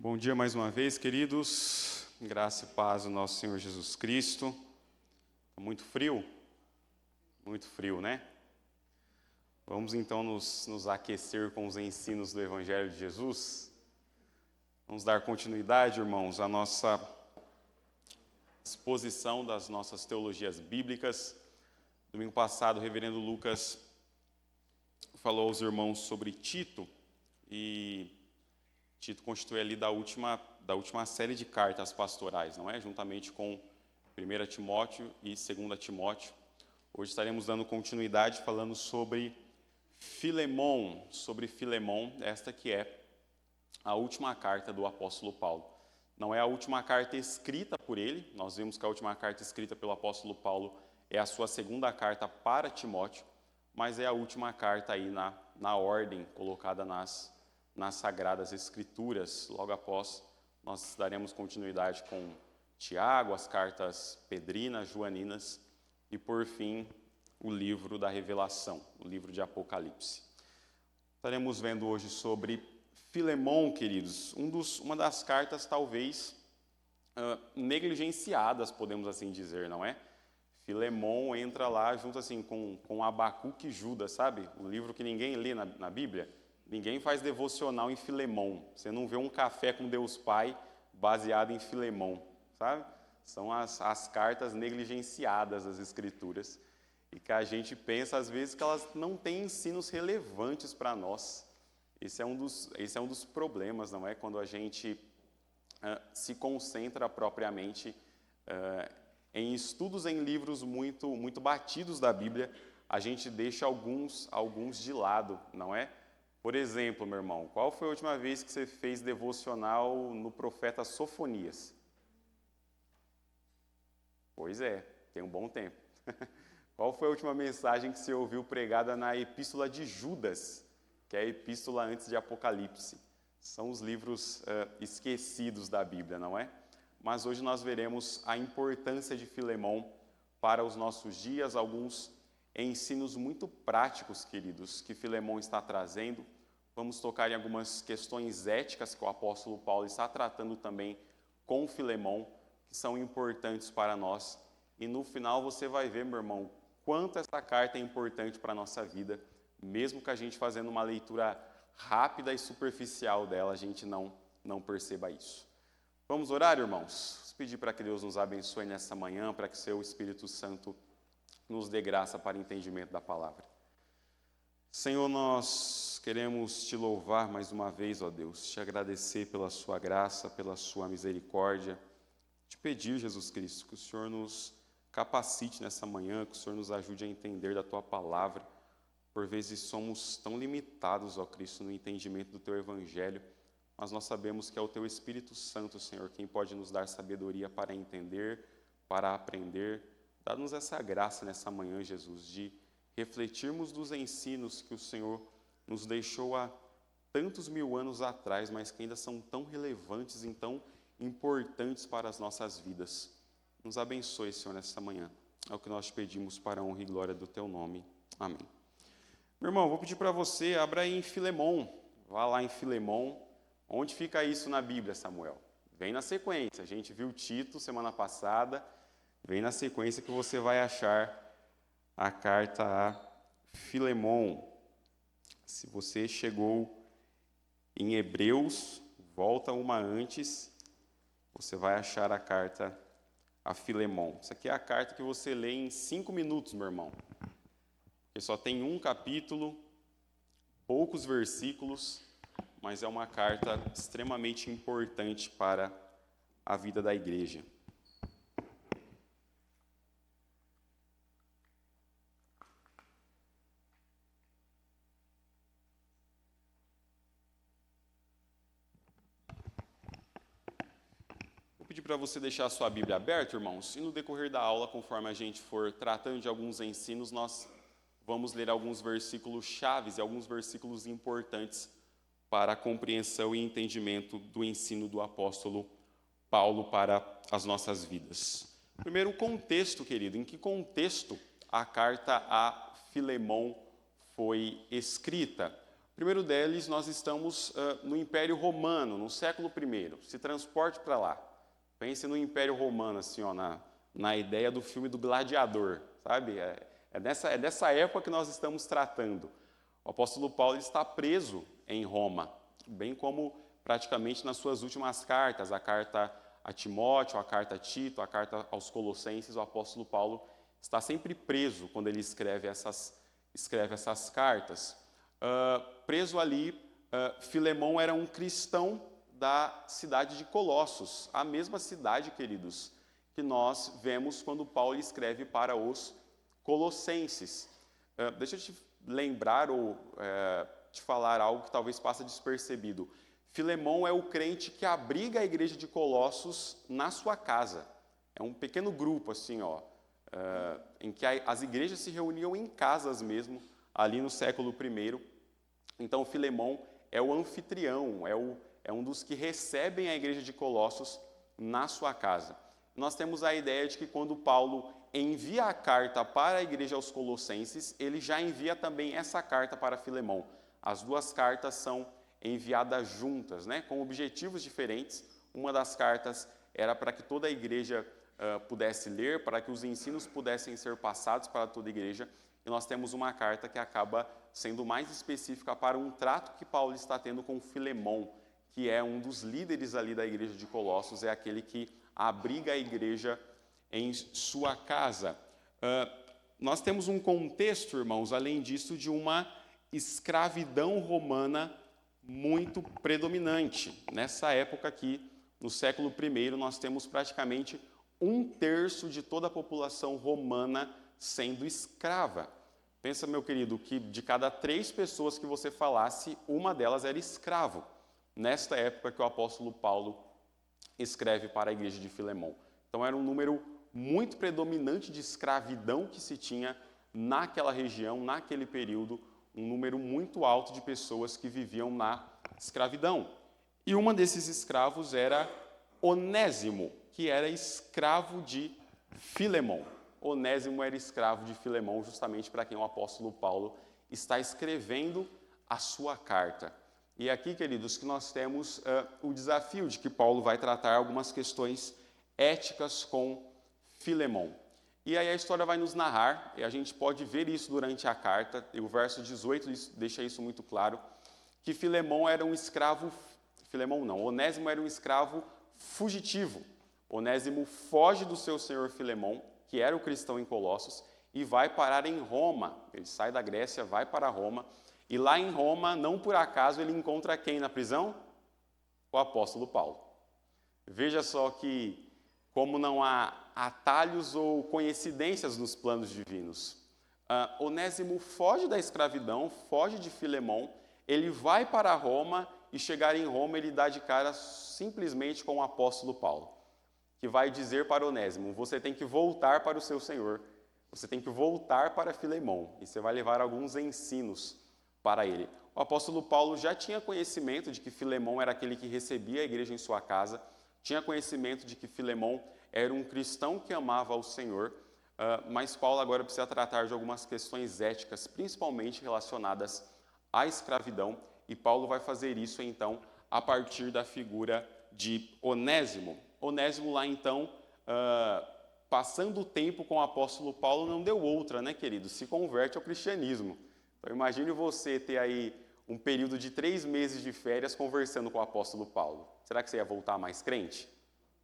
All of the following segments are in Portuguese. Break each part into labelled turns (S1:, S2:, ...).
S1: Bom dia mais uma vez, queridos. Graça e paz do nosso Senhor Jesus Cristo. Está muito frio? Muito frio, né? Vamos então nos aquecer com os ensinos do Evangelho de Jesus. Vamos dar continuidade, irmãos, à nossa exposição das nossas teologias bíblicas. Domingo passado, o reverendo Lucas falou aos irmãos sobre Tito, e Tito constitui ali da última série de cartas pastorais, não é? Juntamente com 1 Timóteo e 2 Timóteo. Hoje estaremos dando continuidade falando sobre Filemon, esta que é a última carta do apóstolo Paulo. Não é a última carta escrita por ele, nós vimos que a última carta escrita pelo apóstolo Paulo é a sua segunda carta para Timóteo, mas é a última carta aí na ordem colocada nas Sagradas Escrituras. Logo após, nós daremos continuidade com Tiago, as cartas Pedrinas, Joaninas e, por fim, o livro da Revelação, o livro de Apocalipse. Estaremos vendo hoje sobre Filemon, queridos, uma das cartas talvez negligenciadas, podemos assim dizer, não é? Filemon entra lá junto assim com Abacuque e Judas, sabe? O livro que ninguém lê na Bíblia. Ninguém faz devocional em Filemon. Você não vê um café com Deus Pai baseado em Filemon, sabe? São as cartas negligenciadas das Escrituras e que a gente pensa, às vezes, que elas não têm ensinos relevantes para nós. Esse é um dos problemas, não é? Quando a gente se concentra propriamente em estudos em livros muito batidos da Bíblia, a gente deixa alguns de lado, não é? Por exemplo, meu irmão, qual foi a última vez que você fez devocional no profeta Sofonias? Pois é, tem um bom tempo. Qual foi a última mensagem que você ouviu pregada na Epístola de Judas, que é a epístola antes de Apocalipse? São os livros esquecidos da Bíblia, não é? Mas hoje nós veremos a importância de Filemon para os nossos dias, alguns ensinos muito práticos, queridos, que Filemon está trazendo. Vamos tocar em algumas questões éticas que o apóstolo Paulo está tratando também com Filemon, que são importantes para nós. E no final você vai ver, meu irmão, quanto essa carta é importante para a nossa vida, mesmo que a gente fazendo uma leitura rápida e superficial dela, a gente não perceba isso. Vamos orar, irmãos? Vamos pedir para que Deus nos abençoe nessa manhã, para que seu Espírito Santo nos dê graça para o entendimento da palavra. Senhor, nós queremos te louvar mais uma vez, ó Deus, te agradecer pela sua graça, pela sua misericórdia, te pedir, Jesus Cristo, que o Senhor nos capacite nessa manhã, que o Senhor nos ajude a entender da tua palavra. Por vezes somos tão limitados, ó Cristo, no entendimento do teu evangelho, mas nós sabemos que é o teu Espírito Santo, Senhor, quem pode nos dar sabedoria para entender, para aprender. Dá-nos essa graça nessa manhã, Jesus, de refletirmos dos ensinos que o Senhor nos deixou há tantos mil anos atrás, mas que ainda são tão relevantes e tão importantes para as nossas vidas. Nos abençoe, Senhor, nessa manhã. É o que nós te pedimos para a honra e glória do teu nome. Amém. Meu irmão, vou pedir para você, abra aí em Filemon. Vá lá em Filemon. Onde fica isso na Bíblia, Samuel? Vem na sequência. A gente viu Tito semana passada. Vem na sequência que você vai achar a carta a Filemon. Se você chegou em Hebreus, volta uma antes, você vai achar a carta a Filemon. Isso aqui é a carta que você lê em 5 minutos, meu irmão. Porque só tem um capítulo, poucos versículos, mas é uma carta extremamente importante para a vida da igreja. Vou pedir para você deixar a sua Bíblia aberta, irmãos, e no decorrer da aula, conforme a gente for tratando de alguns ensinos, nós vamos ler alguns versículos chaves e alguns versículos importantes para a compreensão e entendimento do ensino do apóstolo Paulo para as nossas vidas. Primeiro, o contexto, querido. Em que contexto a carta a Filemon foi escrita? O primeiro deles, nós estamos no Império Romano, no século I. Se transporte para lá. Pense no Império Romano, assim, ó, na ideia do filme do Gladiador, sabe? É dessa época que nós estamos tratando. O apóstolo Paulo está preso em Roma, bem como praticamente nas suas últimas cartas, a carta a Timóteo, a carta a Tito, a carta aos Colossenses, o apóstolo Paulo está sempre preso quando ele escreve essas cartas. Preso ali, Filemão era um cristão da cidade de Colossos, a mesma cidade, queridos, que nós vemos quando Paulo escreve para os Colossenses. Deixa eu te lembrar ou te falar algo que talvez passe despercebido. Filemão é o crente que abriga a igreja de Colossos na sua casa. É um pequeno grupo, assim, em que as igrejas se reuniam em casas mesmo, ali no século I. Então, Filemão é o anfitrião, é um dos que recebem a igreja de Colossos na sua casa. Nós temos a ideia de que quando Paulo envia a carta para a igreja aos Colossenses, ele já envia também essa carta para Filemão. As duas cartas são enviadas juntas, né, com objetivos diferentes. Uma das cartas era para que toda a igreja pudesse ler, para que os ensinos pudessem ser passados para toda a igreja. E nós temos uma carta que acaba sendo mais específica para um trato que Paulo está tendo com Filemão, que é um dos líderes ali da igreja de Colossos, é aquele que abriga a igreja em sua casa. Nós temos um contexto, irmãos, além disso, de uma escravidão romana muito predominante. Nessa época aqui, no século I, nós temos praticamente 1/3 de toda a população romana sendo escrava. Pensa, meu querido, que de cada 3 pessoas que você falasse, uma delas era escravo. Nesta época que o apóstolo Paulo escreve para a igreja de Filemão. Então era um número muito predominante de escravidão que se tinha naquela região, naquele período, um número muito alto de pessoas que viviam na escravidão. E uma desses escravos era Onésimo, que era escravo de Filemão. Onésimo era escravo de Filemão, justamente para quem o apóstolo Paulo está escrevendo a sua carta. E aqui, queridos, que nós temos o desafio de que Paulo vai tratar algumas questões éticas com Filemão. E aí a história vai nos narrar, e a gente pode ver isso durante a carta, e o verso 18 deixa isso muito claro, que Filemão era um escravo, Onésimo era um escravo fugitivo. Onésimo foge do seu senhor Filemão, que era o cristão em Colossos, e vai parar em Roma. Ele sai da Grécia, vai para Roma, e lá em Roma, não por acaso, ele encontra quem na prisão? O apóstolo Paulo. Veja só que, como não há atalhos ou coincidências nos planos divinos, Onésimo foge da escravidão, foge de Filemão, ele vai para Roma e chegar em Roma ele dá de cara simplesmente com o apóstolo Paulo, que vai dizer para Onésimo, você tem que voltar para o seu senhor, você tem que voltar para Filemão, e você vai levar alguns ensinos para ele. O apóstolo Paulo já tinha conhecimento de que Filemão era aquele que recebia a igreja em sua casa, tinha conhecimento de que Filemão era um cristão que amava ao Senhor, mas Paulo agora precisa tratar de algumas questões éticas, principalmente relacionadas à escravidão, e Paulo vai fazer isso, então, a partir da figura de Onésimo. Onésimo lá, então, passando o tempo com o apóstolo Paulo, não deu outra, né, querido? Se converte ao cristianismo. Então, imagine você ter aí um período de 3 meses de férias conversando com o apóstolo Paulo. Será que você ia voltar mais crente?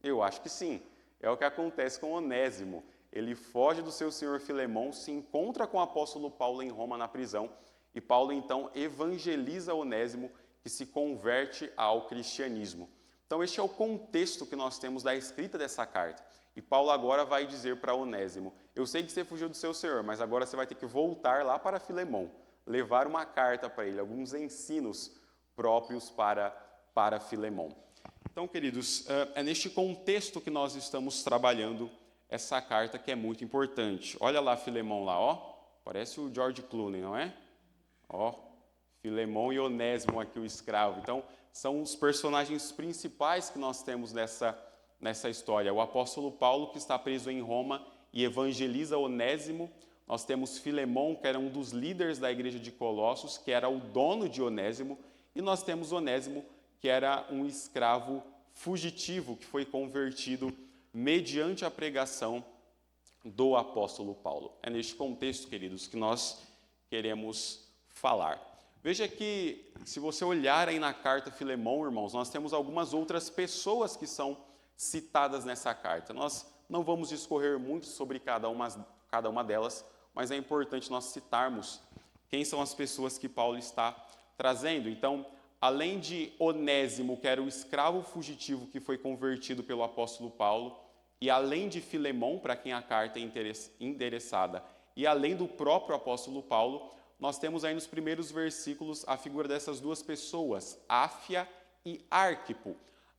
S1: Eu acho que sim. É o que acontece com Onésimo. Ele foge do seu senhor Filemão, se encontra com o apóstolo Paulo em Roma na prisão, e Paulo então evangeliza Onésimo, que se converte ao cristianismo. Então este é o contexto que nós temos da escrita dessa carta. E Paulo agora vai dizer para Onésimo, eu sei que você fugiu do seu senhor, mas agora você vai ter que voltar lá para Filemão, levar uma carta para ele, alguns ensinos próprios para Filemão. Então, queridos, é neste contexto que nós estamos trabalhando essa carta que é muito importante. Olha lá Filemão lá, ó, parece o George Clooney, não é? Ó, Filemão e Onésimo aqui, o escravo. Então, são os personagens principais que nós temos nessa história. O apóstolo Paulo, que está preso em Roma e evangeliza Onésimo, Nós temos Filemão, que era um dos líderes da igreja de Colossos, que era o dono de Onésimo, e nós temos Onésimo, que era um escravo fugitivo, que foi convertido mediante a pregação do apóstolo Paulo. É neste contexto, queridos, que nós queremos falar. Veja que, se você olhar aí na carta Filemão, irmãos, nós temos algumas outras pessoas que são citadas nessa carta. Nós não vamos discorrer muito sobre cada uma delas, mas é importante nós citarmos quem são as pessoas que Paulo está trazendo. Então, além de Onésimo, que era o escravo fugitivo que foi convertido pelo apóstolo Paulo, e além de Filemão, para quem a carta é endereçada, e além do próprio apóstolo Paulo, nós temos aí nos primeiros versículos a figura dessas duas pessoas, Áfia e Arquipo.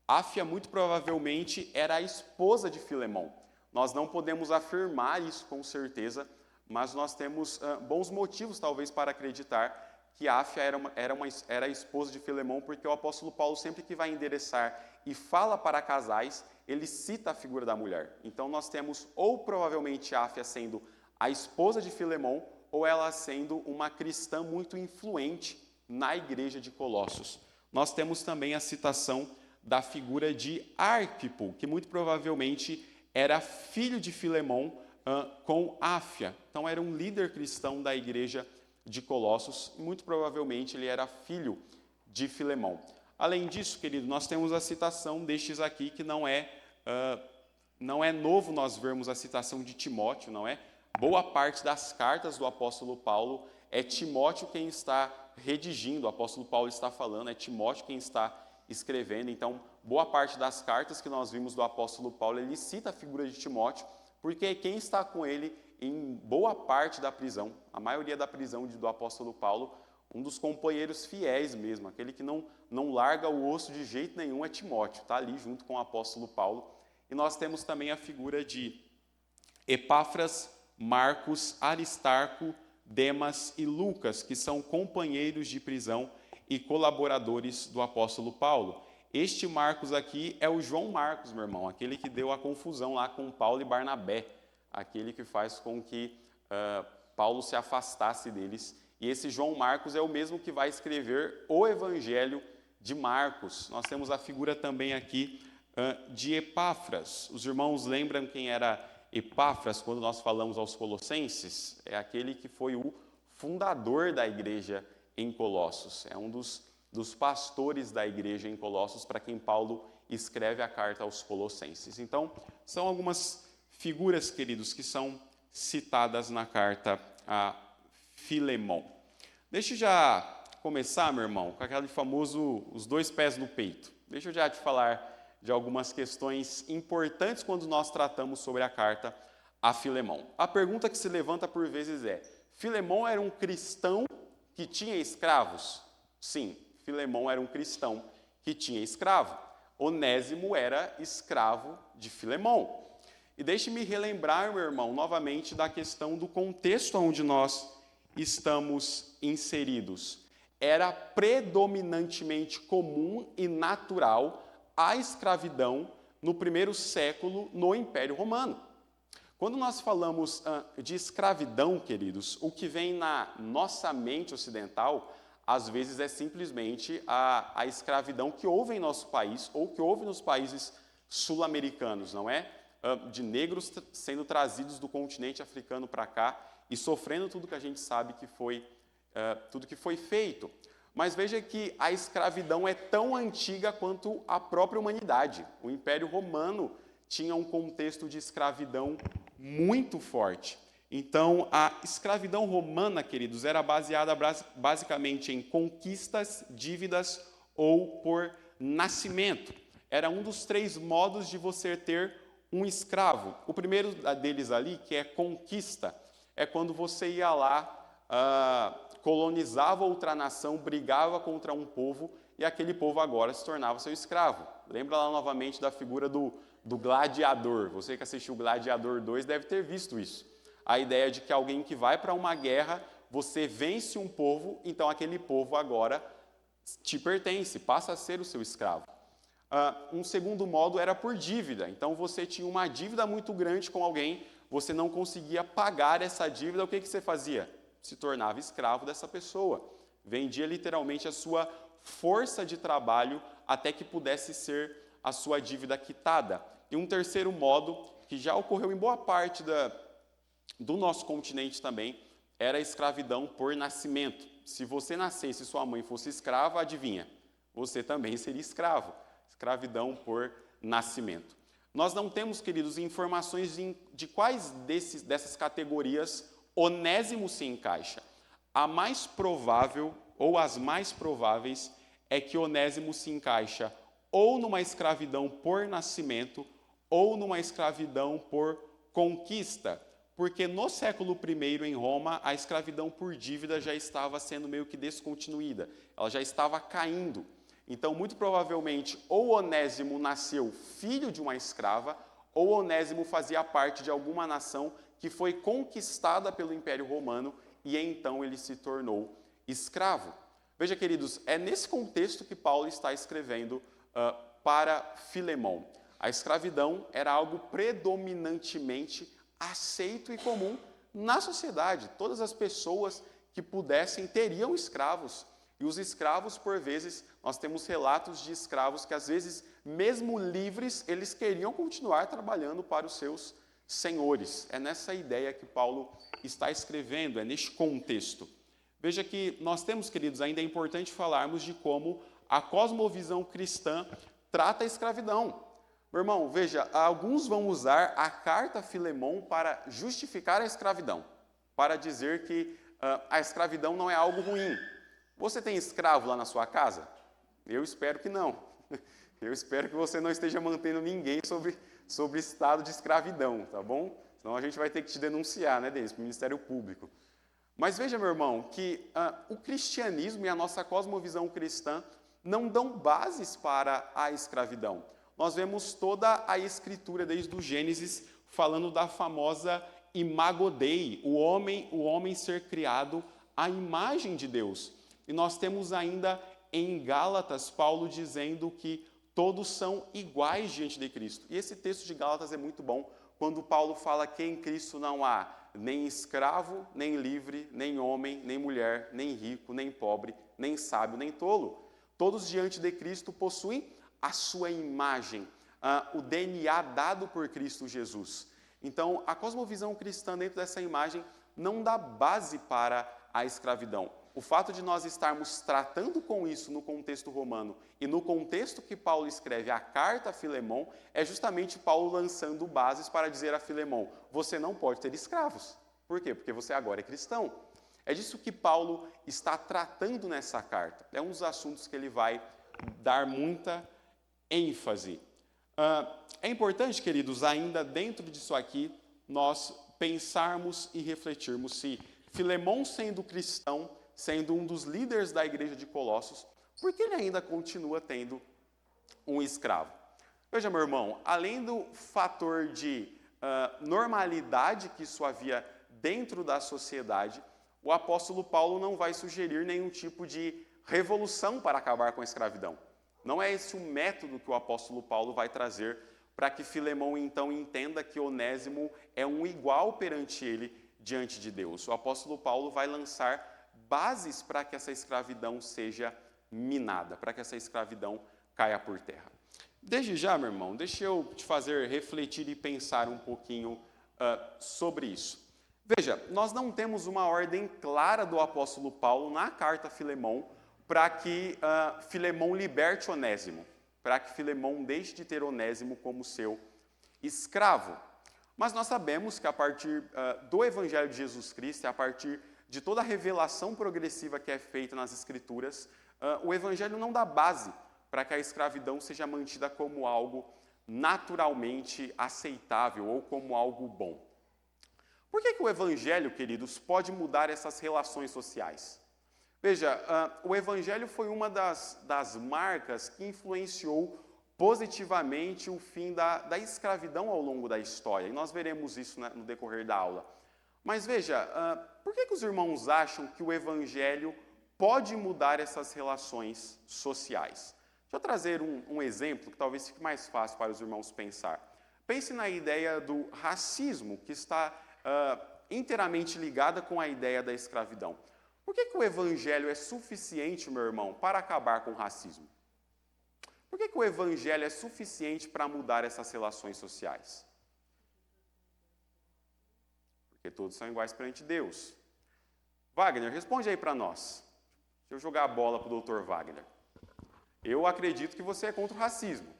S1: Áfia, muito provavelmente, era a esposa de Filemão. Nós não podemos afirmar isso com certeza, mas nós temos bons motivos, talvez, para acreditar que Áfia era a esposa de Filemão, porque o apóstolo Paulo, sempre que vai endereçar e fala para casais, ele cita a figura da mulher. Então, nós temos ou provavelmente Áfia sendo a esposa de Filemão, ou ela sendo uma cristã muito influente na igreja de Colossos. Nós temos também a citação da figura de Arquipo, que muito provavelmente era filho de Filemão com Áfia. Então, era um líder cristão da igreja de Colossos, e muito provavelmente ele era filho de Filemão. Além disso, querido, nós temos a citação destes aqui, que não é novo nós vermos a citação de Timóteo, não é? Boa parte das cartas do apóstolo Paulo é Timóteo quem está redigindo, o apóstolo Paulo está falando, é Timóteo quem está escrevendo. Então, boa parte das cartas que nós vimos do apóstolo Paulo, ele cita a figura de Timóteo, porque quem está com ele em boa parte da prisão, a maioria da prisão do apóstolo Paulo, um dos companheiros fiéis mesmo, aquele que não larga o osso de jeito nenhum, é Timóteo, está ali junto com o apóstolo Paulo. E nós temos também a figura de Epáfras, Marcos, Aristarco, Demas e Lucas, que são companheiros de prisão e colaboradores do apóstolo Paulo. Este Marcos aqui é o João Marcos, meu irmão, aquele que deu a confusão lá com Paulo e Barnabé, aquele que faz com que Paulo se afastasse deles. E esse João Marcos é o mesmo que vai escrever o Evangelho de Marcos. Nós temos a figura também aqui de Epáfras. Os irmãos lembram quem era Epáfras quando nós falamos aos Colossenses? É aquele que foi o fundador da igreja em Colossos. É um dos pastores da igreja em Colossos, para quem Paulo escreve a carta aos Colossenses. Então, são algumas figuras, queridos, que são citadas na carta a Filemão. Deixa eu já começar, meu irmão, com aquele famoso os dois pés no peito. Deixa eu já te falar de algumas questões importantes quando nós tratamos sobre a carta a Filemão. A pergunta que se levanta por vezes é: Filemão era um cristão que tinha escravos? Sim, Filemão era um cristão que tinha escravo. Onésimo era escravo de Filemão. E deixe-me relembrar, meu irmão, novamente da questão do contexto onde nós estamos inseridos. Era predominantemente comum e natural a escravidão no primeiro século no Império Romano. Quando nós falamos de escravidão, queridos, o que vem na nossa mente ocidental, às vezes é simplesmente a escravidão que houve em nosso país ou que houve nos países sul-americanos, não é? De negros sendo trazidos do continente africano para cá e sofrendo tudo que a gente sabe que foi, tudo que foi feito. Mas veja que a escravidão é tão antiga quanto a própria humanidade. O Império Romano tinha um contexto de escravidão muito forte. Então, a escravidão romana, queridos, era baseada basicamente em conquistas, dívidas ou por nascimento. Era um dos 3 modos de você ter um escravo. O primeiro deles ali, que é conquista, é quando você ia lá, colonizava outra nação, brigava contra um povo, e aquele povo agora se tornava seu escravo. Lembra lá novamente da figura do gladiador. Você que assistiu Gladiador 2 deve ter visto isso. A ideia de que alguém que vai para uma guerra, você vence um povo, então aquele povo agora te pertence, passa a ser o seu escravo. Um segundo modo era por dívida. Então você tinha uma dívida muito grande com alguém, você não conseguia pagar essa dívida, o que você fazia? Se tornava escravo dessa pessoa. Vendia literalmente a sua força de trabalho até que pudesse ser a sua dívida quitada. E um terceiro modo, que já ocorreu em boa parte do nosso continente também, era a escravidão por nascimento. Se você nascesse e sua mãe fosse escrava, adivinha? Você também seria escravo. Escravidão por nascimento. Nós não temos, queridos, informações de quais dessas categorias Onésimo se encaixa. A mais provável, ou as mais prováveis, é que Onésimo se encaixa ou numa escravidão por nascimento ou numa escravidão por conquista, porque no século I em Roma, a escravidão por dívida já estava sendo meio que descontinuída, ela já estava caindo. Então, muito provavelmente, ou Onésimo nasceu filho de uma escrava, ou Onésimo fazia parte de alguma nação que foi conquistada pelo Império Romano e então ele se tornou escravo. Veja, queridos, é nesse contexto que Paulo está escrevendo para Filemão. A escravidão era algo predominantemente aceito e comum na sociedade. Todas as pessoas que pudessem teriam escravos. E os escravos, por vezes, nós temos relatos de escravos que, às vezes, mesmo livres, eles queriam continuar trabalhando para os seus senhores. É nessa ideia que Paulo está escrevendo, é neste contexto. Veja que nós temos, queridos, ainda é importante falarmos de como a cosmovisão cristã trata a escravidão. Meu irmão, veja, alguns vão usar a carta a Filemão para justificar a escravidão, para dizer que a escravidão não é algo ruim. Você tem escravo lá na sua casa? Eu espero que não. Eu espero que você não esteja mantendo ninguém sobre estado de escravidão, tá bom? Senão a gente vai ter que te denunciar, né, Denis, para o Ministério Público. Mas veja, meu irmão, que o cristianismo e a nossa cosmovisão cristã não dão bases para a escravidão. Nós vemos toda a Escritura, desde o Gênesis, falando da famosa imago Dei, o homem ser criado à imagem de Deus. E nós temos ainda em Gálatas, Paulo dizendo que todos são iguais diante de Cristo. E esse texto de Gálatas é muito bom, quando Paulo fala que em Cristo não há nem escravo, nem livre, nem homem, nem mulher, nem rico, nem pobre, nem sábio, nem tolo. Todos diante de Cristo possuem a sua imagem, o DNA dado por Cristo Jesus. Então, a cosmovisão cristã dentro dessa imagem não dá base para a escravidão. O fato de nós estarmos tratando com isso no contexto romano e no contexto que Paulo escreve a carta a Filemão, é justamente Paulo lançando bases para dizer a Filemão, você não pode ter escravos. Por quê? Porque você agora é cristão. É disso que Paulo está tratando nessa carta. É um dos assuntos que ele vai dar muita ênfase. É importante, queridos, ainda dentro disso aqui, nós pensarmos e refletirmos se Filemão, sendo cristão, sendo um dos líderes da igreja de Colossos, por que ele ainda continua tendo um escravo? Veja, meu irmão, além do fator de normalidade que isso havia dentro da sociedade, o apóstolo Paulo não vai sugerir nenhum tipo de revolução para acabar com a escravidão. Não é esse o método que o apóstolo Paulo vai trazer para que Filemão então entenda que Onésimo é um igual perante ele diante de Deus. O apóstolo Paulo vai lançar bases para que essa escravidão seja minada, para que essa escravidão caia por terra. Desde já, meu irmão, deixa eu te fazer refletir e pensar um pouquinho sobre isso. Veja, nós não temos uma ordem clara do apóstolo Paulo na carta a Filemão para que Filemão liberte Onésimo, para que Filemão deixe de ter Onésimo como seu escravo. Mas nós sabemos que a partir do Evangelho de Jesus Cristo, a partir de toda a revelação progressiva que é feita nas Escrituras, o Evangelho não dá base para que a escravidão seja mantida como algo naturalmente aceitável ou como algo bom. Por que o Evangelho, queridos, pode mudar essas relações sociais? Veja, o Evangelho foi uma das marcas que influenciou positivamente o fim da escravidão ao longo da história. E nós veremos isso no decorrer da aula. Mas veja, por que os irmãos acham que o Evangelho pode mudar essas relações sociais? Deixa eu trazer um exemplo que talvez fique mais fácil para os irmãos pensar. Pense na ideia do racismo, que está inteiramente ligada com a ideia da escravidão. Por que o evangelho é suficiente, meu irmão, para acabar com o racismo? Por que o evangelho é suficiente para mudar essas relações sociais? Porque todos são iguais perante Deus. Wagner, responde aí para nós. Deixa eu jogar a bola para o doutor Wagner. Eu acredito que você é contra o racismo.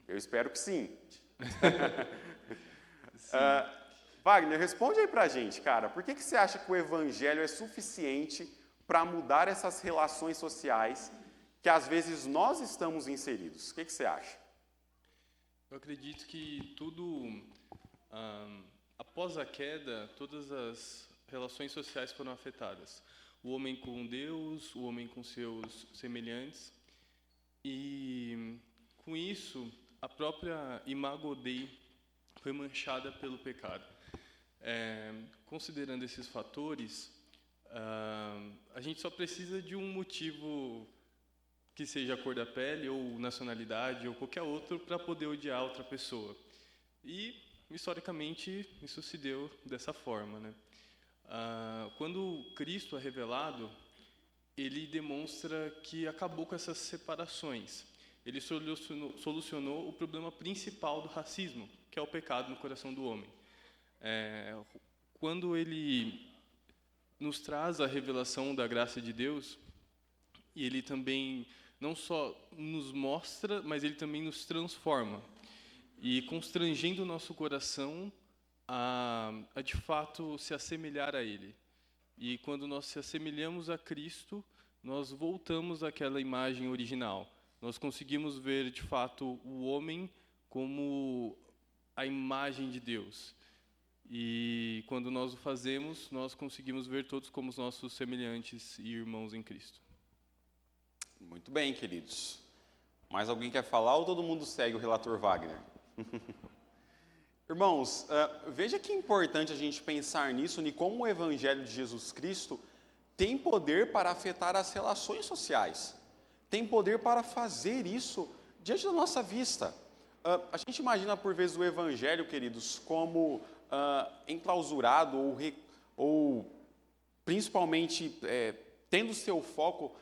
S1: Eu espero que sim. Wagner, responde aí para a gente, cara. Por que você acha que o evangelho é suficiente para mudar essas relações sociais que às vezes nós estamos inseridos? O que você acha?
S2: Eu acredito que após a queda, todas as relações sociais foram afetadas. O homem com Deus, o homem com seus semelhantes. E, com isso, a própria imago Dei foi manchada pelo pecado. Considerando esses fatores, a gente só precisa de um motivo que seja a cor da pele, ou nacionalidade, ou qualquer outro, para poder odiar outra pessoa. E, historicamente, isso se deu dessa forma, né? Quando Cristo é revelado, ele demonstra que acabou com essas separações. Ele solucionou o problema principal do racismo, que é o pecado no coração do homem. Quando ele nos traz a revelação da graça de Deus, e ele também não só nos mostra, mas ele também nos transforma, e constrangendo o nosso coração a de fato se assemelhar a ele. E quando nós se assemelhamos a Cristo, nós voltamos àquela imagem original. Nós conseguimos ver de fato o homem como a imagem de Deus. E quando nós o fazemos, nós conseguimos ver todos como os nossos semelhantes e irmãos em Cristo.
S1: Muito bem, queridos. Mais alguém quer falar ou todo mundo segue o relator Wagner? Irmãos, veja que é importante a gente pensar nisso, e como o Evangelho de Jesus Cristo tem poder para afetar as relações sociais. Tem poder para fazer isso diante da nossa vista. A gente imagina, por vezes, o Evangelho, queridos, como enclausurado ou principalmente tendo seu foco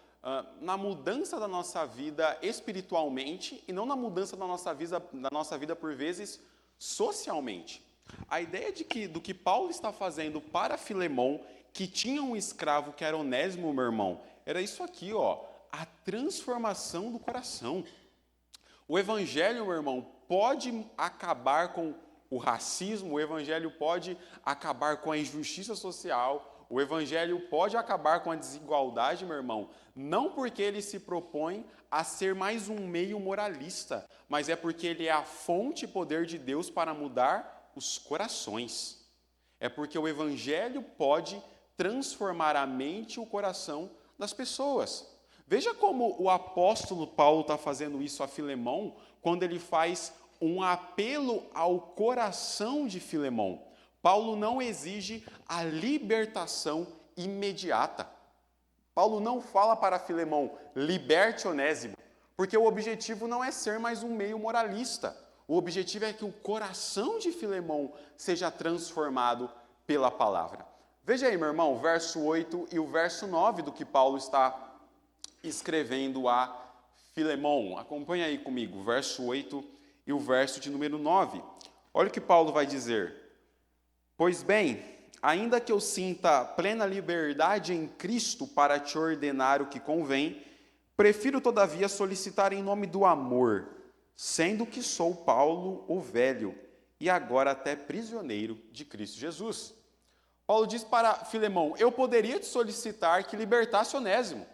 S1: na mudança da nossa vida espiritualmente e não na mudança da nossa vida por vezes, socialmente. A ideia do que Paulo está fazendo para Filemão, que tinha um escravo que era Onésimo, meu irmão, era isso aqui, a transformação do coração. O Evangelho, meu irmão, pode acabar com o racismo, o Evangelho pode acabar com a injustiça social, o Evangelho pode acabar com a desigualdade, meu irmão, não porque ele se propõe a ser mais um meio moralista, mas é porque ele é a fonte e poder de Deus para mudar os corações. É porque o Evangelho pode transformar a mente e o coração das pessoas. Veja como o apóstolo Paulo está fazendo isso a Filemão, quando ele faz um apelo ao coração de Filemão. Paulo não exige a libertação imediata. Paulo não fala para Filemão, liberte Onésimo, porque o objetivo não é ser mais um meio moralista. O objetivo é que o coração de Filemão seja transformado pela palavra. Veja aí, meu irmão, o verso 8 e o verso 9 do que Paulo está escrevendo a Filemão. Acompanha aí comigo, o verso 8 e o verso de número 9. Olha o que Paulo vai dizer. Pois bem, ainda que eu sinta plena liberdade em Cristo para te ordenar o que convém, prefiro, todavia, solicitar em nome do amor, sendo que sou Paulo o velho, e agora até prisioneiro de Cristo Jesus. Paulo diz para Filemão, eu poderia te solicitar que libertasse Onésimo.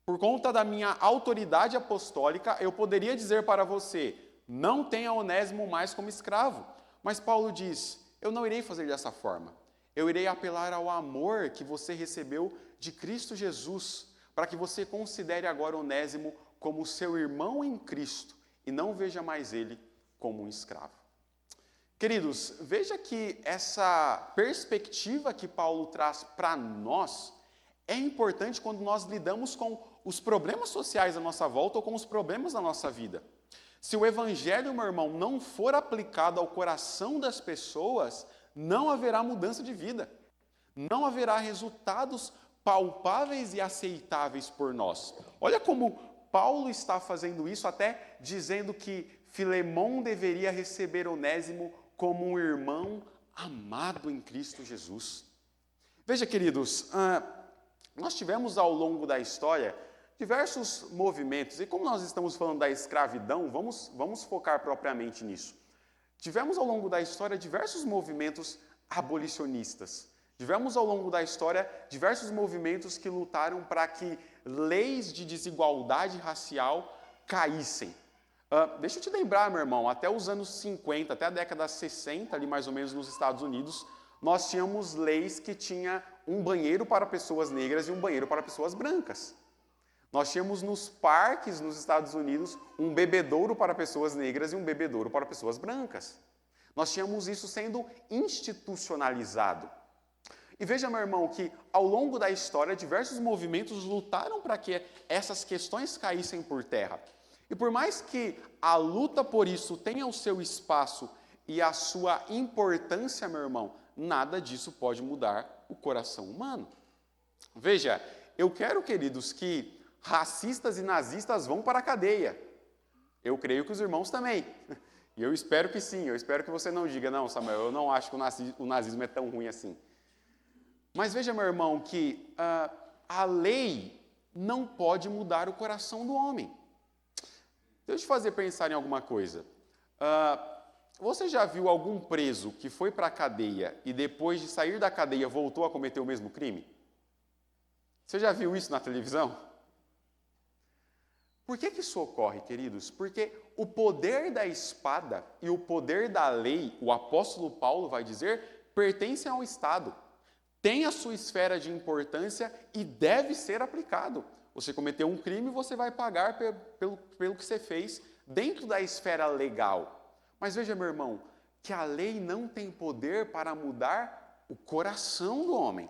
S1: Por conta da minha autoridade apostólica, eu poderia dizer para você, não tenha Onésimo mais como escravo. Mas Paulo diz, eu não irei fazer dessa forma. Eu irei apelar ao amor que você recebeu de Cristo Jesus, para que você considere agora Onésimo como seu irmão em Cristo e não veja mais ele como um escravo. Queridos, veja que essa perspectiva que Paulo traz para nós é importante quando nós lidamos com os problemas sociais à nossa volta ou com os problemas da nossa vida. Se o evangelho, meu irmão, não for aplicado ao coração das pessoas, não haverá mudança de vida. Não haverá resultados palpáveis e aceitáveis por nós. Olha como Paulo está fazendo isso, até dizendo que Filemão deveria receber Onésimo como um irmão amado em Cristo Jesus. Veja, queridos, nós tivemos ao longo da história diversos movimentos, e como nós estamos falando da escravidão, vamos focar propriamente nisso. Tivemos ao longo da história diversos movimentos abolicionistas. Tivemos ao longo da história diversos movimentos que lutaram para que leis de desigualdade racial caíssem. Deixa eu te lembrar, meu irmão, até os anos 50, até a década 60, ali mais ou menos nos Estados Unidos, nós tínhamos leis que tinha um banheiro para pessoas negras e um banheiro para pessoas brancas. Nós tínhamos nos parques nos Estados Unidos um bebedouro para pessoas negras e um bebedouro para pessoas brancas. Nós tínhamos isso sendo institucionalizado. E veja, meu irmão, que ao longo da história diversos movimentos lutaram para que essas questões caíssem por terra. E por mais que a luta por isso tenha o seu espaço e a sua importância, meu irmão, nada disso pode mudar o coração humano. Veja, eu quero, queridos, que racistas e nazistas vão para a cadeia. Eu creio que os irmãos também. E eu espero que sim, eu espero que você não diga, não, Samuel, eu não acho que o nazismo é tão ruim assim. Mas veja, meu irmão, que a lei não pode mudar o coração do homem. Deixa eu te fazer pensar em alguma coisa. Você já viu algum preso que foi para a cadeia e depois de sair da cadeia voltou a cometer o mesmo crime? Você já viu isso na televisão? Por que isso ocorre, queridos? Porque o poder da espada e o poder da lei, o apóstolo Paulo vai dizer, pertencem ao Estado. Tem a sua esfera de importância e deve ser aplicado. Você cometeu um crime, você vai pagar pelo que você fez dentro da esfera legal. Mas veja, meu irmão, que a lei não tem poder para mudar o coração do homem.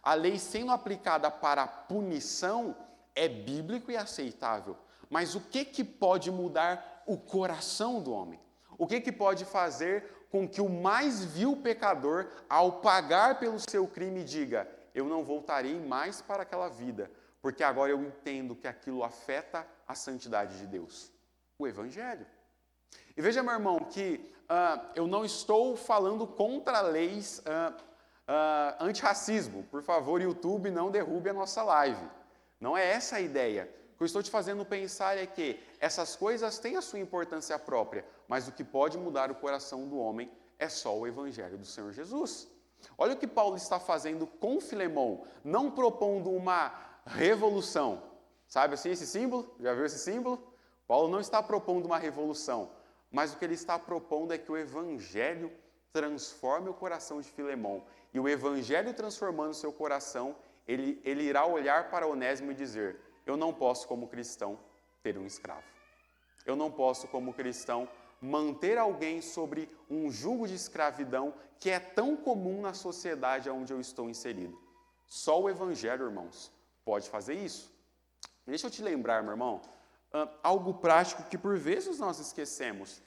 S1: A lei sendo aplicada para punição é bíblico e aceitável. Mas o que pode mudar o coração do homem? O que pode fazer com que o mais vil pecador, ao pagar pelo seu crime, diga, eu não voltarei mais para aquela vida, porque agora eu entendo que aquilo afeta a santidade de Deus? O Evangelho. E veja, meu irmão, que eu não estou falando contra leis antirracismo. Por favor, YouTube, não derrube a nossa live. Não é essa a ideia. O que eu estou te fazendo pensar é que essas coisas têm a sua importância própria, mas o que pode mudar o coração do homem é só o Evangelho do Senhor Jesus. Olha o que Paulo está fazendo com Filemão, não propondo uma revolução. Sabe assim esse símbolo? Já viu esse símbolo? Paulo não está propondo uma revolução, mas o que ele está propondo é que o Evangelho transforme o coração de Filemão. E o Evangelho transformando o seu coração, ele irá olhar para Onésimo e dizer, eu não posso como cristão ter um escravo. Eu não posso como cristão manter alguém sobre um jugo de escravidão que é tão comum na sociedade onde eu estou inserido. Só o Evangelho, irmãos, pode fazer isso. Deixa eu te lembrar, meu irmão, algo prático que por vezes nós esquecemos.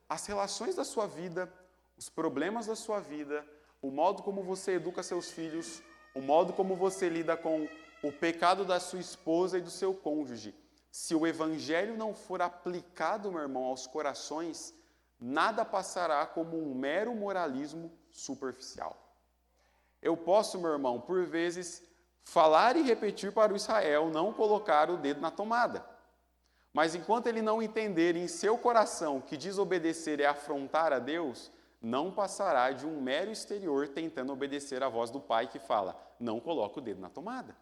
S1: As relações da sua vida, os problemas da sua vida, o modo como você educa seus filhos, o modo como você lida com o pecado da sua esposa e do seu cônjuge. Se o Evangelho não for aplicado, meu irmão, aos corações, nada passará como um mero moralismo superficial. Eu posso, meu irmão, por vezes, falar e repetir para o Israel não colocar o dedo na tomada. Mas enquanto ele não entender em seu coração que desobedecer é afrontar a Deus, não passará de um mero exterior tentando obedecer à voz do Pai que fala, não coloca o dedo na tomada.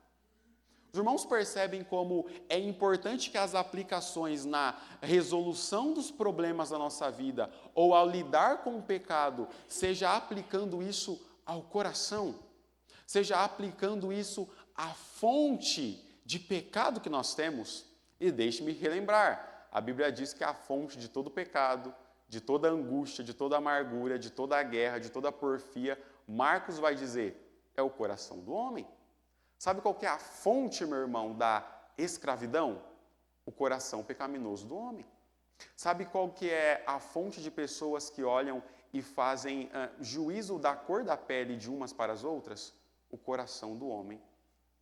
S1: Os irmãos percebem como é importante que as aplicações na resolução dos problemas da nossa vida ou ao lidar com o pecado, seja aplicando isso ao coração, seja aplicando isso à fonte de pecado que nós temos. E deixe-me relembrar, a Bíblia diz que a fonte de todo pecado, de toda angústia, de toda amargura, de toda a guerra, de toda a porfia, Marcos vai dizer, é o coração do homem. Sabe qual que é a fonte, meu irmão, da escravidão? O coração pecaminoso do homem. Sabe qual que é a fonte de pessoas que olham e fazem juízo da cor da pele de umas para as outras? O coração do homem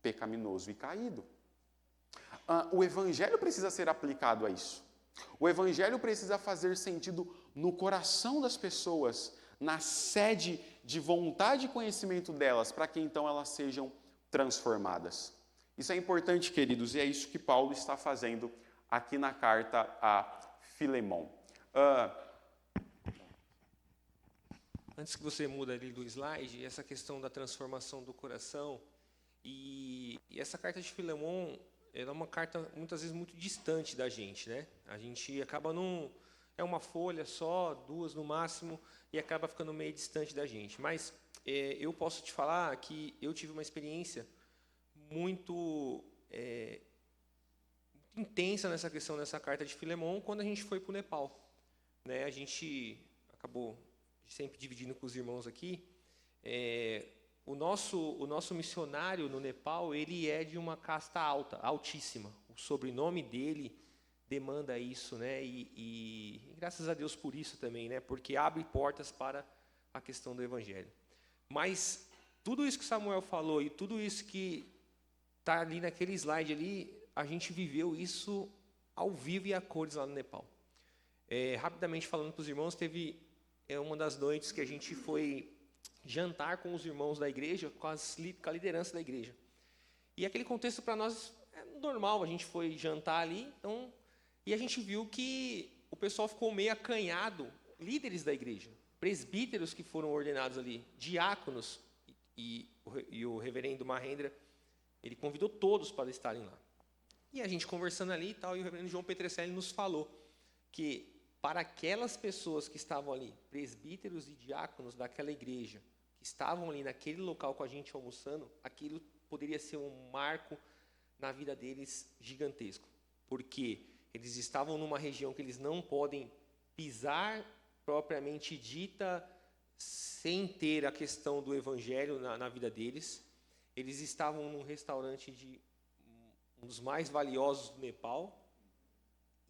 S1: pecaminoso e caído. O evangelho precisa ser aplicado a isso. O evangelho precisa fazer sentido no coração das pessoas, na sede de vontade e conhecimento delas, para que então elas sejam transformadas. Isso é importante, queridos, e é isso que Paulo está fazendo aqui na carta a Filemon.
S3: Antes que você mude ali do slide, essa questão da transformação do coração, e essa carta de Filemon, ela é uma carta muitas vezes muito distante da gente, né? A gente acaba é uma folha só, 2 no máximo, e acaba ficando meio distante da gente. Mas eu posso te falar que eu tive uma experiência muito intensa nessa questão dessa carta de Filemon quando a gente foi para o Nepal, né? A gente acabou sempre dividindo com os irmãos aqui. O nosso missionário no Nepal, ele é de uma casta alta, altíssima. O sobrenome dele demanda isso, né? E graças a Deus por isso também, né? Porque abre portas para a questão do evangelho. Mas tudo isso que Samuel falou e tudo isso que está ali naquele slide ali, a gente viveu isso ao vivo e a cores lá no Nepal. Rapidamente falando para os irmãos, teve uma das noites que a gente foi jantar com os irmãos da igreja, com a liderança da igreja. E aquele contexto para nós é normal, a gente foi jantar ali, então, e a gente viu que o pessoal ficou meio acanhado, líderes da igreja, presbíteros que foram ordenados ali, diáconos, e o reverendo Mahendra, ele convidou todos para estarem lá. E a gente conversando ali e tal, e o reverendo João Petrecelli nos falou que para aquelas pessoas que estavam ali, presbíteros e diáconos daquela igreja, que estavam ali naquele local com a gente almoçando, aquilo poderia ser um marco na vida deles gigantesco. Porque eles estavam numa região que eles não podem pisar propriamente dita, sem ter a questão do evangelho na vida deles. Eles estavam num restaurante de um dos mais valiosos do Nepal.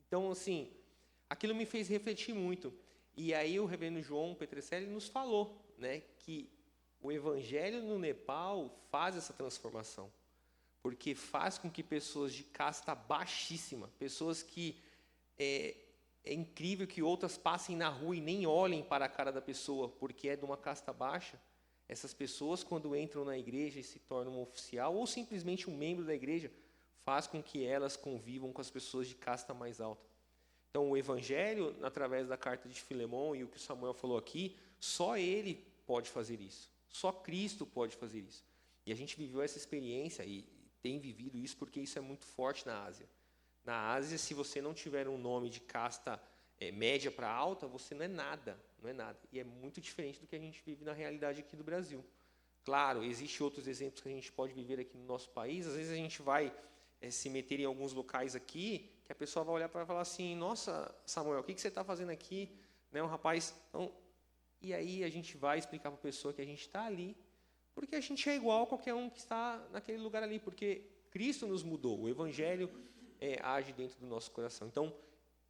S3: Então, assim, aquilo me fez refletir muito. E aí o reverendo João Petrecelli nos falou, né, que o evangelho no Nepal faz essa transformação. Porque faz com que pessoas de casta baixíssima, pessoas que é incrível que outras passem na rua e nem olhem para a cara da pessoa, porque é de uma casta baixa, essas pessoas, quando entram na igreja e se tornam um oficial, ou simplesmente um membro da igreja, faz com que elas convivam com as pessoas de casta mais alta. Então, o evangelho, através da carta de Filemon e o que o Samuel falou aqui, só ele pode fazer isso. Só Cristo pode fazer isso. E a gente viveu essa experiência e tem vivido isso porque isso é muito forte na Ásia. Na Ásia, se você não tiver um nome de casta média para alta, você não é nada, não é nada. E é muito diferente do que a gente vive na realidade aqui do Brasil. Claro, existem outros exemplos que a gente pode viver aqui no nosso país. Às vezes a gente vai se meter em alguns locais aqui, que a pessoa vai olhar para falar assim, nossa, Samuel, o que você está fazendo aqui? Né, um rapaz... Então, e aí a gente vai explicar para a pessoa que a gente está ali, porque a gente é igual a qualquer um que está naquele lugar ali, porque Cristo nos mudou, o Evangelho age dentro do nosso coração. Então,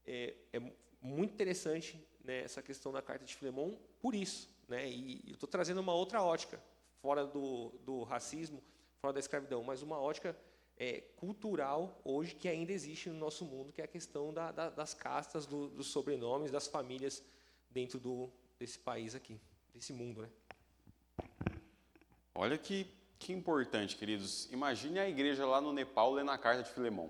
S3: é muito interessante, né, essa questão da carta de Filemon por isso. Né, e eu estou trazendo uma outra ótica, fora do racismo, fora da escravidão, mas uma ótica cultural hoje que ainda existe no nosso mundo, que é a questão das castas, dos sobrenomes, das famílias dentro desse país aqui, desse mundo, né?
S1: Olha que importante, queridos. Imagine a igreja lá no Nepal lendo a carta de Filemon.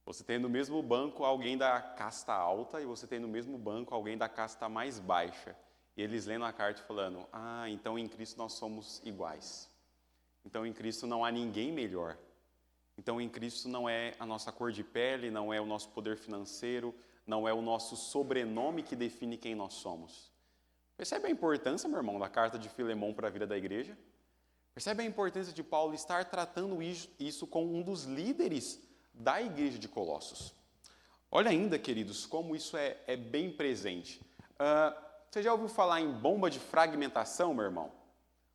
S1: Você tem no mesmo banco alguém da casta alta e você tem no mesmo banco alguém da casta mais baixa. E eles lendo a carta e falando, então em Cristo nós somos iguais. Então em Cristo não há ninguém melhor. Então em Cristo não é a nossa cor de pele, não é o nosso poder financeiro, não é o nosso sobrenome que define quem nós somos. Percebe a importância, meu irmão, da carta de Filemon para a vida da igreja? Percebe a importância de Paulo estar tratando isso com um dos líderes da igreja de Colossos? Olha ainda, queridos, como isso é bem presente. Você já ouviu falar em bomba de fragmentação, meu irmão?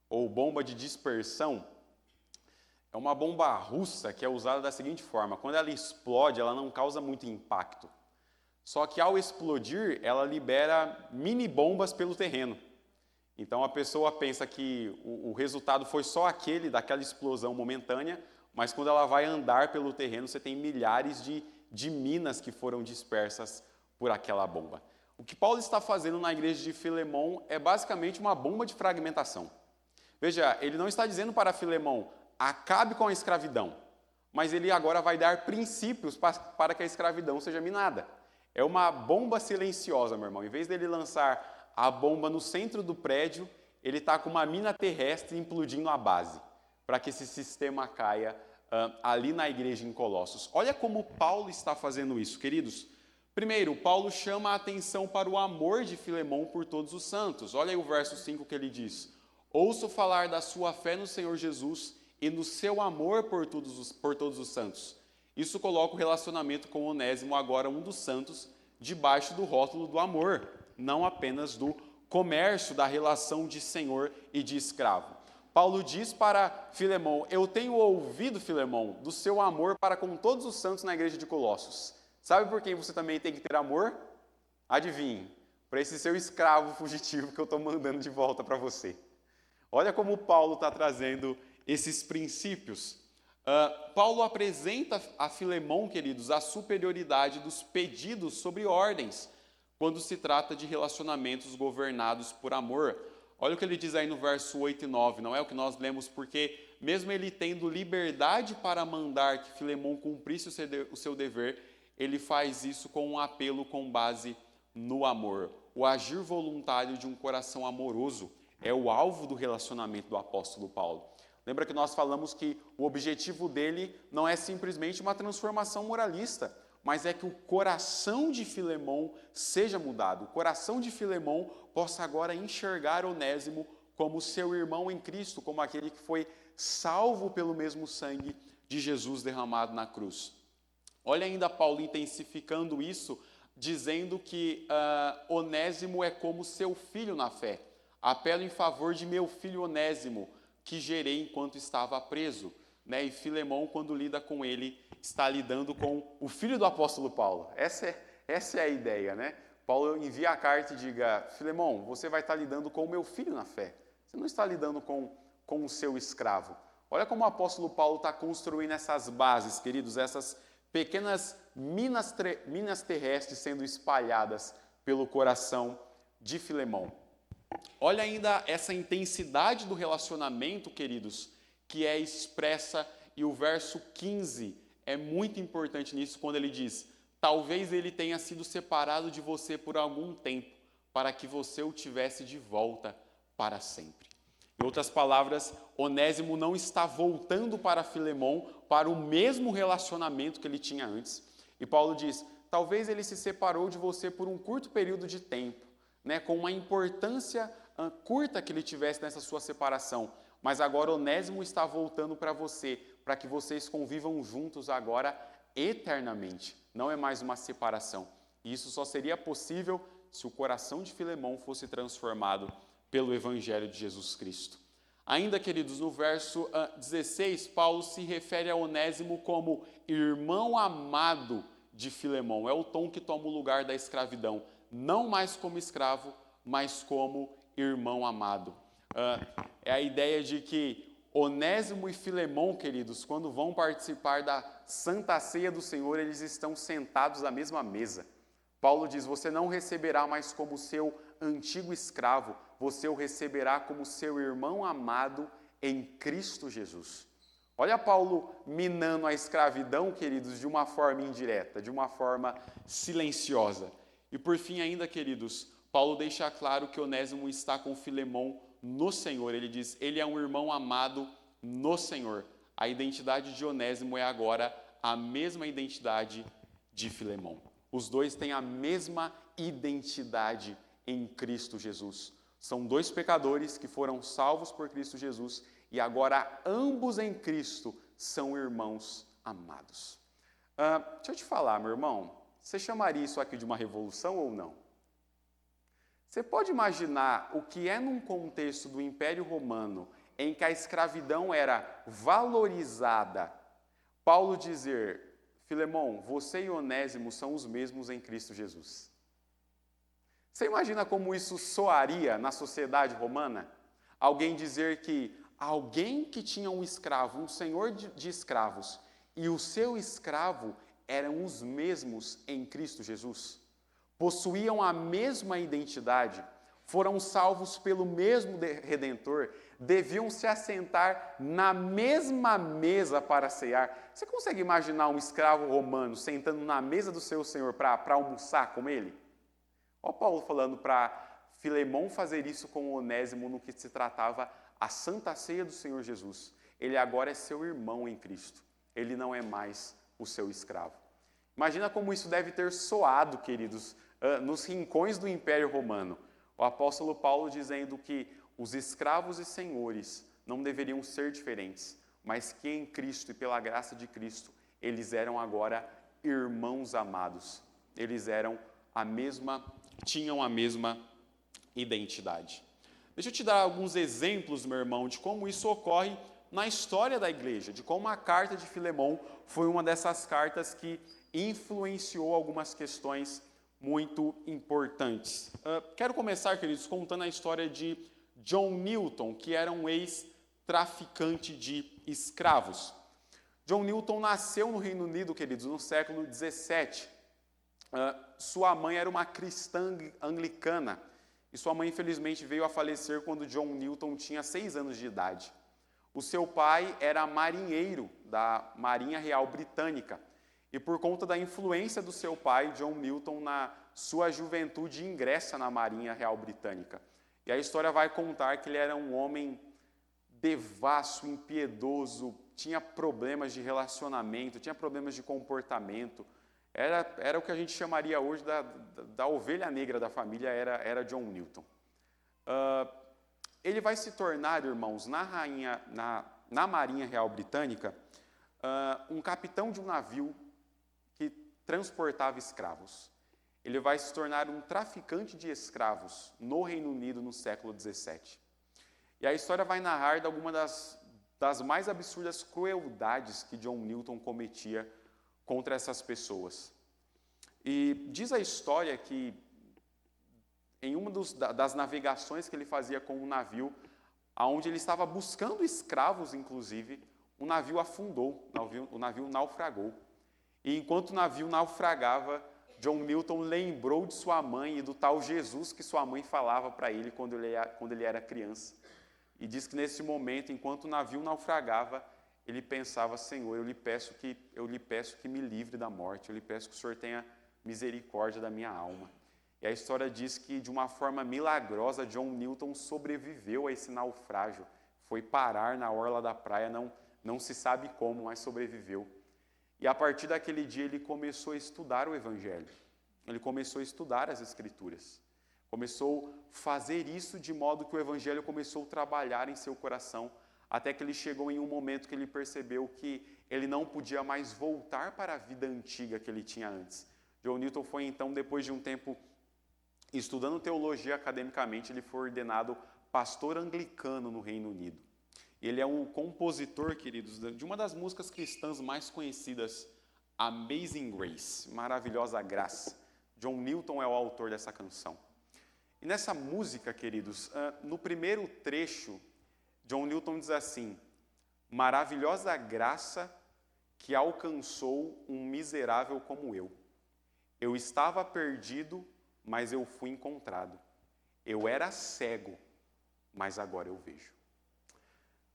S1: Ou bomba de dispersão? É uma bomba russa que é usada da seguinte forma: quando ela explode, ela não causa muito impacto. Só que ao explodir, ela libera mini bombas pelo terreno. Então a pessoa pensa que o resultado foi só daquela explosão momentânea, mas quando ela vai andar pelo terreno, você tem milhares de minas que foram dispersas por aquela bomba. O que Paulo está fazendo na igreja de Filemon é basicamente uma bomba de fragmentação. Veja, ele não está dizendo para Filemon, acabe com a escravidão, mas ele agora vai dar princípios para que a escravidão seja minada. É uma bomba silenciosa, meu irmão. Em vez dele lançar a bomba no centro do prédio, ele está com uma mina terrestre implodindo a base, para que esse sistema caia ali na igreja em Colossos. Olha como Paulo está fazendo isso, queridos. Primeiro, Paulo chama a atenção para o amor de Filemon por todos os santos. Olha aí o verso 5 que ele diz: ouço falar da sua fé no Senhor Jesus e no seu amor por todos os santos. Isso coloca o relacionamento com Onésimo, agora um dos santos, debaixo do rótulo do amor, não apenas do comércio, da relação de senhor e de escravo. Paulo diz para Filemon: eu tenho ouvido, Filemon, do seu amor para com todos os santos na igreja de Colossos. Sabe por quem você também tem que ter amor? Adivinhe, para esse seu escravo fugitivo que eu estou mandando de volta para você. Olha como Paulo está trazendo esses princípios. Paulo apresenta a Filemon, queridos, a superioridade dos pedidos sobre ordens, quando se trata de relacionamentos governados por amor. Olha o que ele diz aí no verso 8 e 9, não é o que nós lemos, porque mesmo ele tendo liberdade para mandar que Filemon cumprisse o seu dever, ele faz isso com um apelo com base no amor. O agir voluntário de um coração amoroso é o alvo do relacionamento do apóstolo Paulo. Lembra que nós falamos que o objetivo dele não é simplesmente uma transformação moralista, mas é que o coração de Filemon seja mudado. O coração de Filemon possa agora enxergar Onésimo como seu irmão em Cristo, como aquele que foi salvo pelo mesmo sangue de Jesus derramado na cruz. Olha ainda Paulo intensificando isso, dizendo que Onésimo é como seu filho na fé. Apelo em favor de meu filho Onésimo, que gerei enquanto estava preso. E Filemon, quando lida com ele, está lidando com o filho do apóstolo Paulo. Essa é a ideia, né? Paulo envia a carta e diga: Filemon, você vai estar lidando com o meu filho na fé. Você não está lidando com o seu escravo. Olha como o apóstolo Paulo está construindo essas bases, queridos, essas pequenas minas terrestres sendo espalhadas pelo coração de Filemon. Olha ainda essa intensidade do relacionamento, queridos, que é expressa, e o verso 15 é muito importante nisso, quando ele diz: talvez ele tenha sido separado de você por algum tempo, para que você o tivesse de volta para sempre. Em outras palavras, Onésimo não está voltando para Filemon para o mesmo relacionamento que ele tinha antes. E Paulo diz: talvez ele se separou de você por um curto período de tempo, com uma importância curta que ele tivesse nessa sua separação. Mas agora Onésimo está voltando para você, para que vocês convivam juntos agora eternamente. Não é mais uma separação. E isso só seria possível se o coração de Filemon fosse transformado pelo Evangelho de Jesus Cristo. Ainda, queridos, no verso 16, Paulo se refere a Onésimo como irmão amado de Filemon. É o tom que toma o lugar da escravidão. Não mais como escravo, mas como irmão amado. É a ideia de que Onésimo e Filemon, queridos, quando vão participar da Santa Ceia do Senhor, eles estão sentados à mesma mesa. Paulo diz: você não receberá mais como seu antigo escravo, você o receberá como seu irmão amado em Cristo Jesus. Olha Paulo minando a escravidão, queridos, de uma forma indireta, de uma forma silenciosa. E por fim ainda, queridos, Paulo deixa claro que Onésimo está com Filemon no Senhor. Ele diz: ele é um irmão amado no Senhor. A identidade de Onésimo é agora a mesma identidade de Filemon. Os dois têm a mesma identidade em Cristo Jesus. São dois pecadores que foram salvos por Cristo Jesus e agora ambos em Cristo são irmãos amados. Deixa eu te falar, meu irmão, você chamaria isso aqui de uma revolução ou não? Você pode imaginar o que é num contexto do Império Romano, em que a escravidão era valorizada, Paulo dizer: Filemão, você e Onésimo são os mesmos em Cristo Jesus. Você imagina como isso soaria na sociedade romana? Alguém dizer que alguém que tinha um escravo, um senhor de escravos, e o seu escravo eram os mesmos em Cristo Jesus. Possuíam a mesma identidade, foram salvos pelo mesmo Redentor, deviam se assentar na mesma mesa para cear. Você consegue imaginar um escravo romano sentando na mesa do seu senhor para almoçar com ele? Olha Paulo falando para Filemão fazer isso com Onésimo no que se tratava a Santa Ceia do Senhor Jesus. Ele agora é seu irmão em Cristo. Ele não é mais o seu escravo. Imagina como isso deve ter soado, queridos, nos rincões do Império Romano. O apóstolo Paulo dizendo que os escravos e senhores não deveriam ser diferentes, mas que em Cristo e pela graça de Cristo, eles eram agora irmãos amados. Eles tinham a mesma identidade. Deixa eu te dar alguns exemplos, meu irmão, de como isso ocorre na história da igreja, de como a carta de Filemão foi uma dessas cartas que influenciou algumas questões muito importantes. Quero começar, queridos, contando a história de John Newton, que era um ex-traficante de escravos. John Newton nasceu no Reino Unido, queridos, no século 17. Sua mãe era uma cristã anglicana e sua mãe, infelizmente, veio a falecer quando John Newton tinha 6 anos de idade. O seu pai era marinheiro da Marinha Real Britânica e, por conta da influência do seu pai, John Newton, na sua juventude, ingressa na Marinha Real Britânica. E a história vai contar que ele era um homem devasso, impiedoso, tinha problemas de relacionamento, tinha problemas de comportamento. Era o que a gente chamaria hoje da ovelha negra da família, era John Newton. Ele vai se tornar, irmãos, na Marinha Real Britânica, um capitão de um navio que transportava escravos. Ele vai se tornar um traficante de escravos no Reino Unido no século XVII. E a história vai narrar de algumas das mais absurdas crueldades que John Newton cometia contra essas pessoas. E diz a história que em uma das navegações que ele fazia com um navio, onde ele estava buscando escravos, inclusive, o navio afundou, o navio naufragou. E enquanto o navio naufragava, John Newton lembrou de sua mãe e do tal Jesus que sua mãe falava para ele quando ele era criança. E diz que nesse momento, enquanto o navio naufragava, ele pensava: Senhor, eu lhe peço que me livre da morte, eu lhe peço que o Senhor tenha misericórdia da minha alma. E a história diz que, de uma forma milagrosa, John Newton sobreviveu a esse naufrágio. Foi parar na orla da praia, não se sabe como, mas sobreviveu. E a partir daquele dia ele começou a estudar o Evangelho. Ele começou a estudar as Escrituras. Começou a fazer isso de modo que o Evangelho começou a trabalhar em seu coração, até que ele chegou em um momento que ele percebeu que ele não podia mais voltar para a vida antiga que ele tinha antes. John Newton foi então, depois de um tempo estudando teologia academicamente, ele foi ordenado pastor anglicano no Reino Unido. Ele é um compositor, queridos, de uma das músicas cristãs mais conhecidas, Amazing Grace, Maravilhosa Graça. John Newton é o autor dessa canção. E nessa música, queridos, no primeiro trecho, John Newton diz assim: maravilhosa graça que alcançou um miserável como eu. Eu estava perdido, mas eu fui encontrado. Eu era cego, mas agora eu vejo.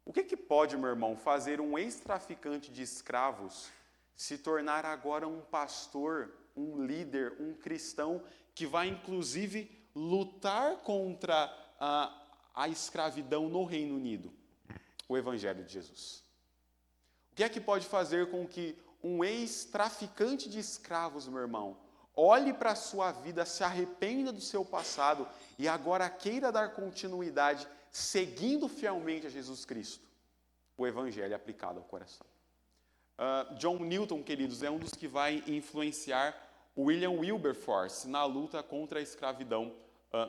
S1: O que pode, meu irmão, fazer um ex-traficante de escravos se tornar agora um pastor, um líder, um cristão que vai, inclusive, lutar contra a escravidão no Reino Unido? O Evangelho de Jesus. O que é que pode fazer com que um ex-traficante de escravos, meu irmão, olhe para a sua vida, se arrependa do seu passado e agora queira dar continuidade seguindo fielmente a Jesus Cristo? O Evangelho aplicado ao coração. John Newton, queridos, é um dos que vai influenciar William Wilberforce na luta contra a escravidão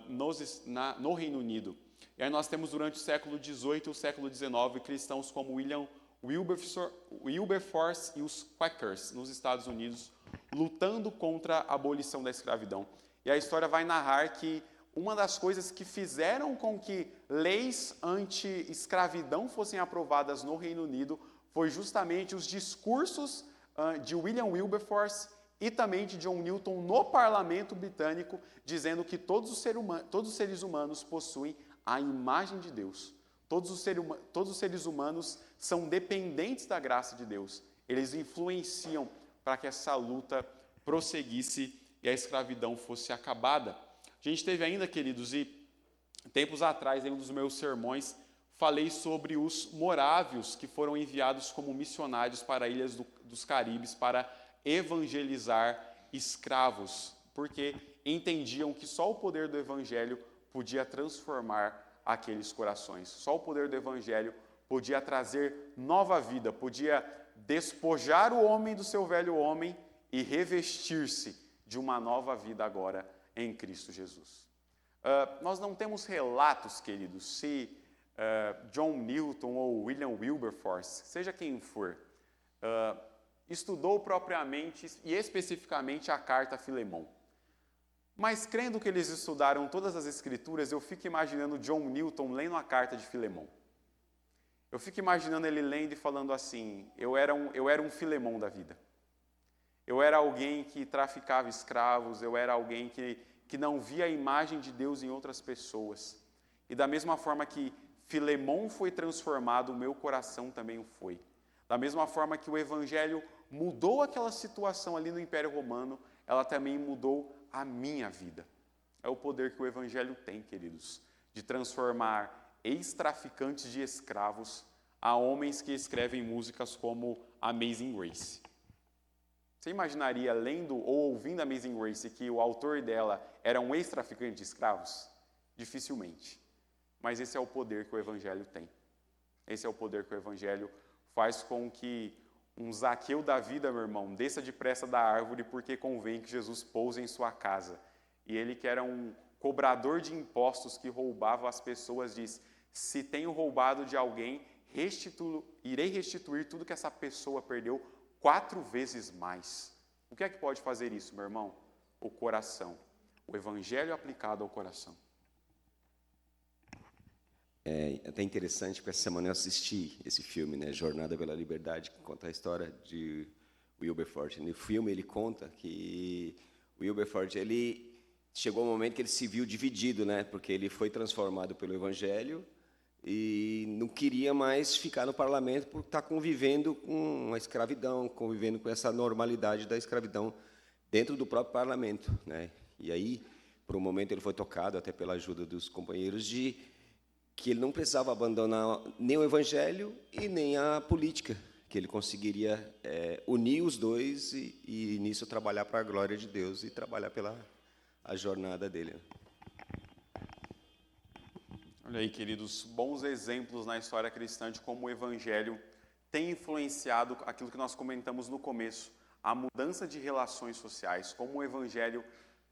S1: no Reino Unido. E aí nós temos durante o século XVIII e o século XIX cristãos como William Wilberforce e os Quakers, nos Estados Unidos, lutando contra a abolição da escravidão. E a história vai narrar que uma das coisas que fizeram com que leis anti-escravidão fossem aprovadas no Reino Unido foi justamente os discursos de William Wilberforce e também de John Newton no parlamento britânico, dizendo que todos os seres humanos possuem a imagem de Deus. Todos os seres humanos são dependentes da graça de Deus. Eles influenciam para que essa luta prosseguisse e a escravidão fosse acabada. A gente teve ainda, queridos, e tempos atrás, em um dos meus sermões, falei sobre os morávios que foram enviados como missionários para ilhas dos Caribes para evangelizar escravos, porque entendiam que só o poder do evangelho podia transformar aqueles corações. Só o poder do evangelho podia trazer nova vida, podia despojar o homem do seu velho homem e revestir-se de uma nova vida agora em Cristo Jesus. Nós não temos relatos, queridos, se John Newton ou William Wilberforce, seja quem for, estudou propriamente e especificamente a carta a Filemão. Mas crendo que eles estudaram todas as escrituras, eu fico imaginando John Newton lendo a carta de Filemão. Eu fico imaginando ele lendo e falando assim, eu era um Filemão da vida. Eu era alguém que traficava escravos, eu era alguém que não via a imagem de Deus em outras pessoas. E da mesma forma que Filemão foi transformado, o meu coração também o foi. Da mesma forma que o Evangelho mudou aquela situação ali no Império Romano, ela também mudou a minha vida. É o poder que o Evangelho tem, queridos, de transformar ex-traficantes de escravos a homens que escrevem músicas como Amazing Grace. Você imaginaria lendo ou ouvindo Amazing Grace que o autor dela era um ex-traficante de escravos? Dificilmente. Mas esse é o poder que o Evangelho tem. Esse é o poder que o Evangelho faz com que um Zaqueu da vida, meu irmão, desça depressa da árvore porque convém que Jesus pouse em sua casa. E ele, que era um cobrador de impostos que roubava as pessoas, diz, se tenho roubado de alguém, irei restituir tudo que essa pessoa perdeu 4 vezes mais. O que é que pode fazer isso, meu irmão? O coração. O Evangelho aplicado ao coração.
S4: É até interessante, porque essa semana eu assisti esse filme, né, Jornada pela Liberdade, que conta a história de Wilberforce. No filme ele conta que Wilberforce, ele chegou um momento que ele se viu dividido, né, porque ele foi transformado pelo Evangelho e não queria mais ficar no parlamento por estar convivendo com a escravidão, convivendo com essa normalidade da escravidão dentro do próprio parlamento, né. E aí, por um momento, ele foi tocado, até pela ajuda dos companheiros, de que ele não precisava abandonar nem o Evangelho e nem a política, que ele conseguiria unir os dois e nisso trabalhar para a glória de Deus e trabalhar pela a jornada dele.
S1: Olha aí, queridos, bons exemplos na história cristã de como o Evangelho tem influenciado aquilo que nós comentamos no começo, a mudança de relações sociais, como o Evangelho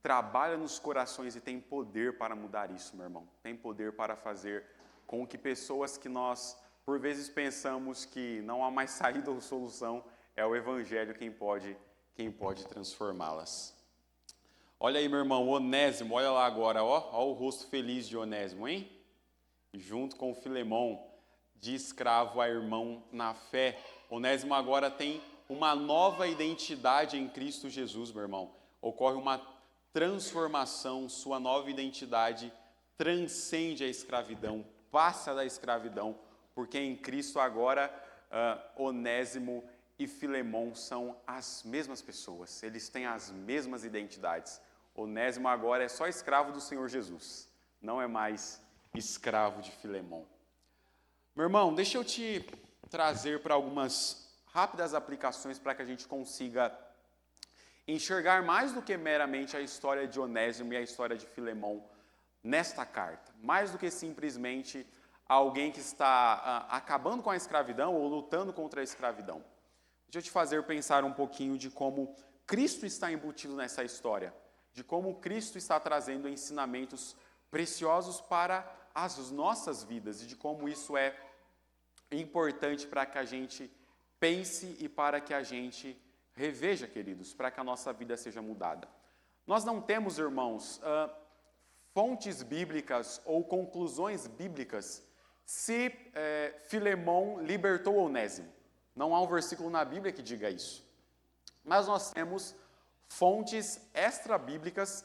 S1: trabalha nos corações e tem poder para mudar isso, meu irmão. Tem poder para fazer com que pessoas que nós, por vezes, pensamos que não há mais saída ou solução, é o Evangelho quem pode transformá-las. Olha aí, meu irmão, Onésimo, olha lá agora, ó o rosto feliz de Onésimo, hein? Junto com Filemão, de escravo a irmão na fé. Onésimo agora tem uma nova identidade em Cristo Jesus, meu irmão. Ocorre uma transformação, sua nova identidade transcende a escravidão, passa da escravidão, porque em Cristo agora Onésimo e Filemão são as mesmas pessoas, eles têm as mesmas identidades. Onésimo agora é só escravo do Senhor Jesus, não é mais escravo de Filemão. Meu irmão, deixa eu te trazer para algumas rápidas aplicações para que a gente consiga enxergar mais do que meramente a história de Onésimo e a história de Filemão nesta carta, mais do que simplesmente alguém que está acabando com a escravidão ou lutando contra a escravidão. Deixa eu te fazer pensar um pouquinho de como Cristo está embutido nessa história, de como Cristo está trazendo ensinamentos preciosos para as nossas vidas e de como isso é importante para que a gente pense e para que a gente reveja, queridos, para que a nossa vida seja mudada. Nós não temos, irmãos, fontes bíblicas ou conclusões bíblicas se Filemão libertou Onésimo. Não há um versículo na Bíblia que diga isso. Mas nós temos fontes extra-bíblicas,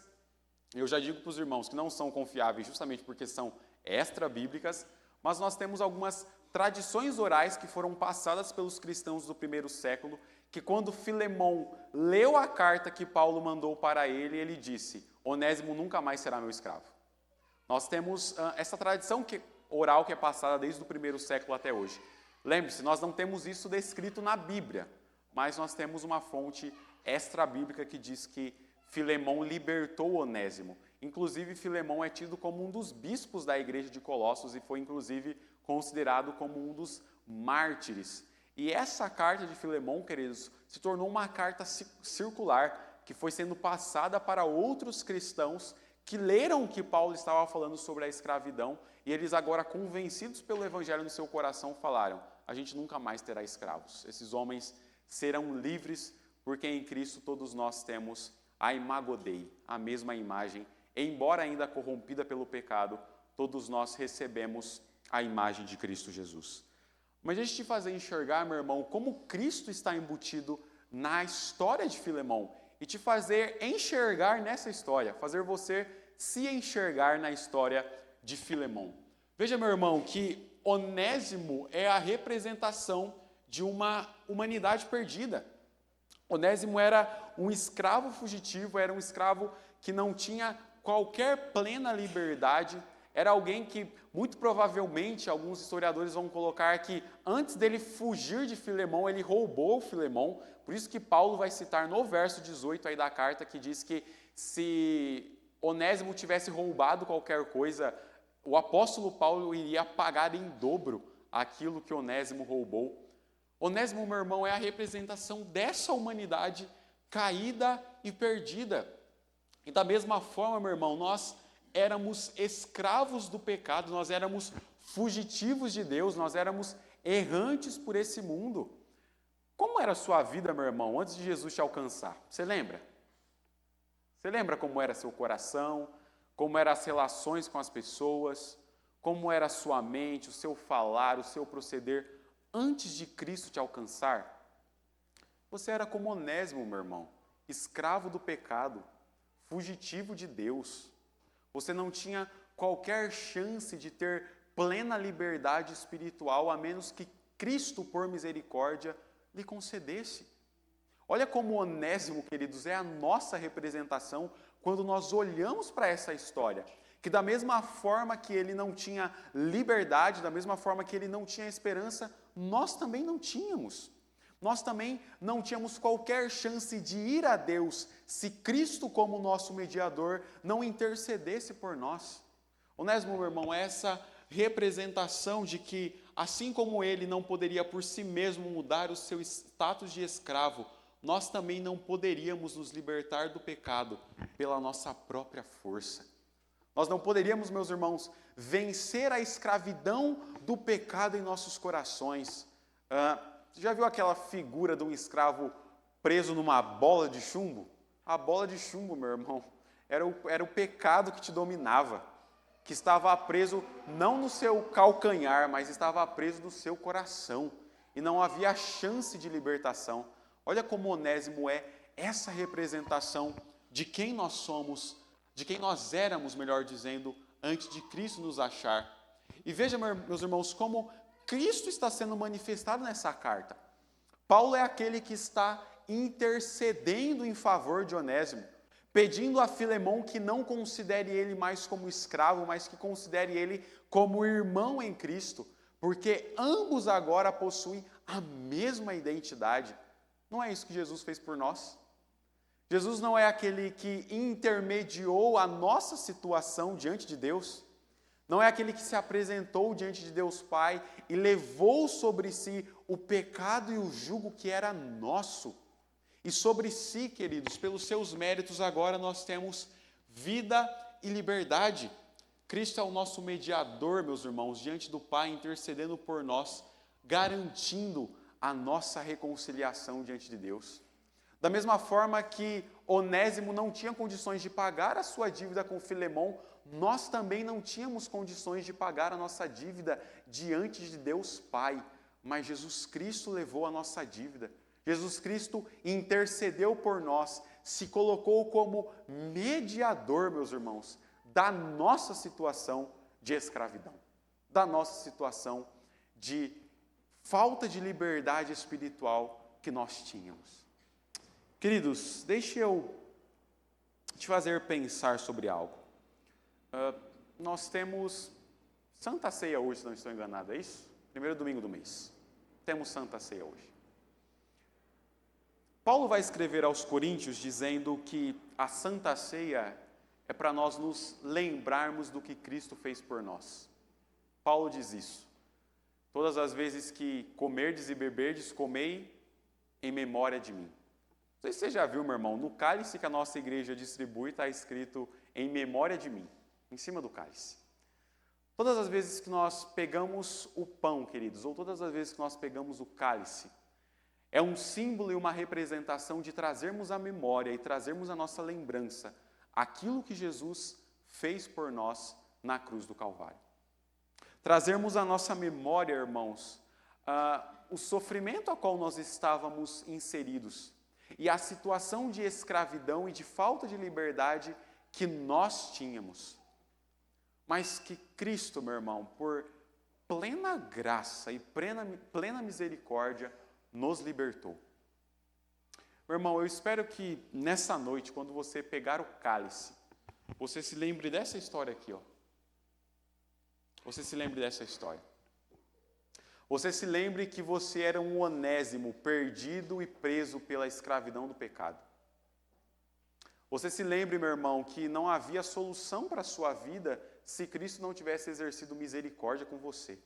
S1: eu já digo para os irmãos que não são confiáveis justamente porque são extra-bíblicas, mas nós temos algumas tradições orais que foram passadas pelos cristãos do primeiro século, que quando Filemão leu a carta que Paulo mandou para ele, ele disse: Onésimo nunca mais será meu escravo. Nós temos essa tradição oral que é passada desde o primeiro século até hoje. Lembre-se, nós não temos isso descrito na Bíblia, mas nós temos uma fonte extra-bíblica que diz que Filemão libertou Onésimo. Inclusive, Filemão é tido como um dos bispos da igreja de Colossos e foi, inclusive, considerado como um dos mártires. E essa carta de Filemão, queridos, se tornou uma carta circular que foi sendo passada para outros cristãos que leram o que Paulo estava falando sobre a escravidão e eles agora, convencidos pelo evangelho no seu coração, falaram: a gente nunca mais terá escravos. Esses homens serão livres porque em Cristo todos nós temos a imago Dei, a mesma imagem. Embora ainda corrompida pelo pecado, todos nós recebemos a imagem de Cristo Jesus. Mas deixa eu te fazer enxergar, meu irmão, como Cristo está embutido na história de Filemão e te fazer enxergar nessa história, fazer você se enxergar na história de Filemão. Veja, meu irmão, que Onésimo é a representação de uma humanidade perdida. Onésimo era um escravo fugitivo, era um escravo que não tinha qualquer plena liberdade, era alguém que, muito provavelmente, alguns historiadores vão colocar que antes dele fugir de Filemão, ele roubou Filemão, por isso que Paulo vai citar no verso 18 aí da carta, que diz que se Onésimo tivesse roubado qualquer coisa, o apóstolo Paulo iria pagar em dobro aquilo que Onésimo roubou. Onésimo, meu irmão, é a representação dessa humanidade caída e perdida. E da mesma forma, meu irmão, nós éramos escravos do pecado, nós éramos fugitivos de Deus, nós éramos errantes por esse mundo. Como era a sua vida, meu irmão, antes de Jesus te alcançar? Você lembra? Você lembra como era seu coração, como eram as relações com as pessoas, como era a sua mente, o seu falar, o seu proceder antes de Cristo te alcançar? Você era como Onésimo, meu irmão, escravo do pecado, fugitivo de Deus. Você não tinha qualquer chance de ter plena liberdade espiritual, a menos que Cristo, por misericórdia, lhe concedesse. Olha como Onésimo, queridos, é a nossa representação quando nós olhamos para essa história. Que da mesma forma que ele não tinha liberdade, da mesma forma que ele não tinha esperança, nós também não tínhamos. Nós também não tínhamos qualquer chance de ir a Deus se Cristo, como nosso mediador, não intercedesse por nós. Onésimo, meu irmão, é essa representação de que, assim como ele não poderia por si mesmo mudar o seu status de escravo, nós também não poderíamos nos libertar do pecado pela nossa própria força. Nós não poderíamos, meus irmãos, vencer a escravidão do pecado em nossos corações. Você já viu aquela figura de um escravo preso numa bola de chumbo? A bola de chumbo, meu irmão, era o pecado que te dominava, que estava preso não no seu calcanhar, mas estava preso no seu coração. E não havia chance de libertação. Olha como Onésimo é essa representação de quem nós somos, de quem nós éramos, melhor dizendo, antes de Cristo nos achar. E veja, meus irmãos, como Cristo está sendo manifestado nessa carta. Paulo é aquele que está intercedendo em favor de Onésimo, pedindo a Filemão que não considere ele mais como escravo, mas que considere ele como irmão em Cristo, porque ambos agora possuem a mesma identidade. Não é isso que Jesus fez por nós? Jesus não é aquele que intermediou a nossa situação diante de Deus? Não é aquele que se apresentou diante de Deus Pai e levou sobre si o pecado e o jugo que era nosso? E sobre si, queridos, pelos seus méritos, agora nós temos vida e liberdade. Cristo é o nosso mediador, meus irmãos, diante do Pai, intercedendo por nós, garantindo a nossa reconciliação diante de Deus. Da mesma forma que Onésimo não tinha condições de pagar a sua dívida com Filemon, nós também não tínhamos condições de pagar a nossa dívida diante de Deus Pai, mas Jesus Cristo levou a nossa dívida. Jesus Cristo intercedeu por nós, se colocou como mediador, meus irmãos, da nossa situação de escravidão, da nossa situação de falta de liberdade espiritual que nós tínhamos. Queridos, deixe eu te fazer pensar sobre algo. Nós temos Santa Ceia hoje, se não estou enganado, é isso? Primeiro domingo do mês. Temos Santa Ceia hoje. Paulo vai escrever aos Coríntios dizendo que a Santa Ceia é para nós nos lembrarmos do que Cristo fez por nós. Paulo diz isso. Todas as vezes que comerdes e beberdes, comei em memória de mim. Não sei se você já viu, meu irmão, no cálice que a nossa igreja distribui está escrito em memória de mim, em cima do cálice. Todas as vezes que nós pegamos o pão, queridos, ou todas as vezes que nós pegamos o cálice, é um símbolo e uma representação de trazermos à memória e trazermos à nossa lembrança aquilo que Jesus fez por nós na cruz do Calvário. Trazermos à nossa memória, irmãos, o sofrimento ao qual nós estávamos inseridos e a situação de escravidão e de falta de liberdade que nós tínhamos. Mas que Cristo, meu irmão, por plena graça e plena misericórdia, nos libertou. Meu irmão, eu espero que nessa noite, quando você pegar o cálice, você se lembre dessa história aqui, ó. Você se lembre dessa história. Você se lembre que você era um Onésimo perdido e preso pela escravidão do pecado. Você se lembre, meu irmão, que não havia solução para a sua vida se Cristo não tivesse exercido misericórdia com você.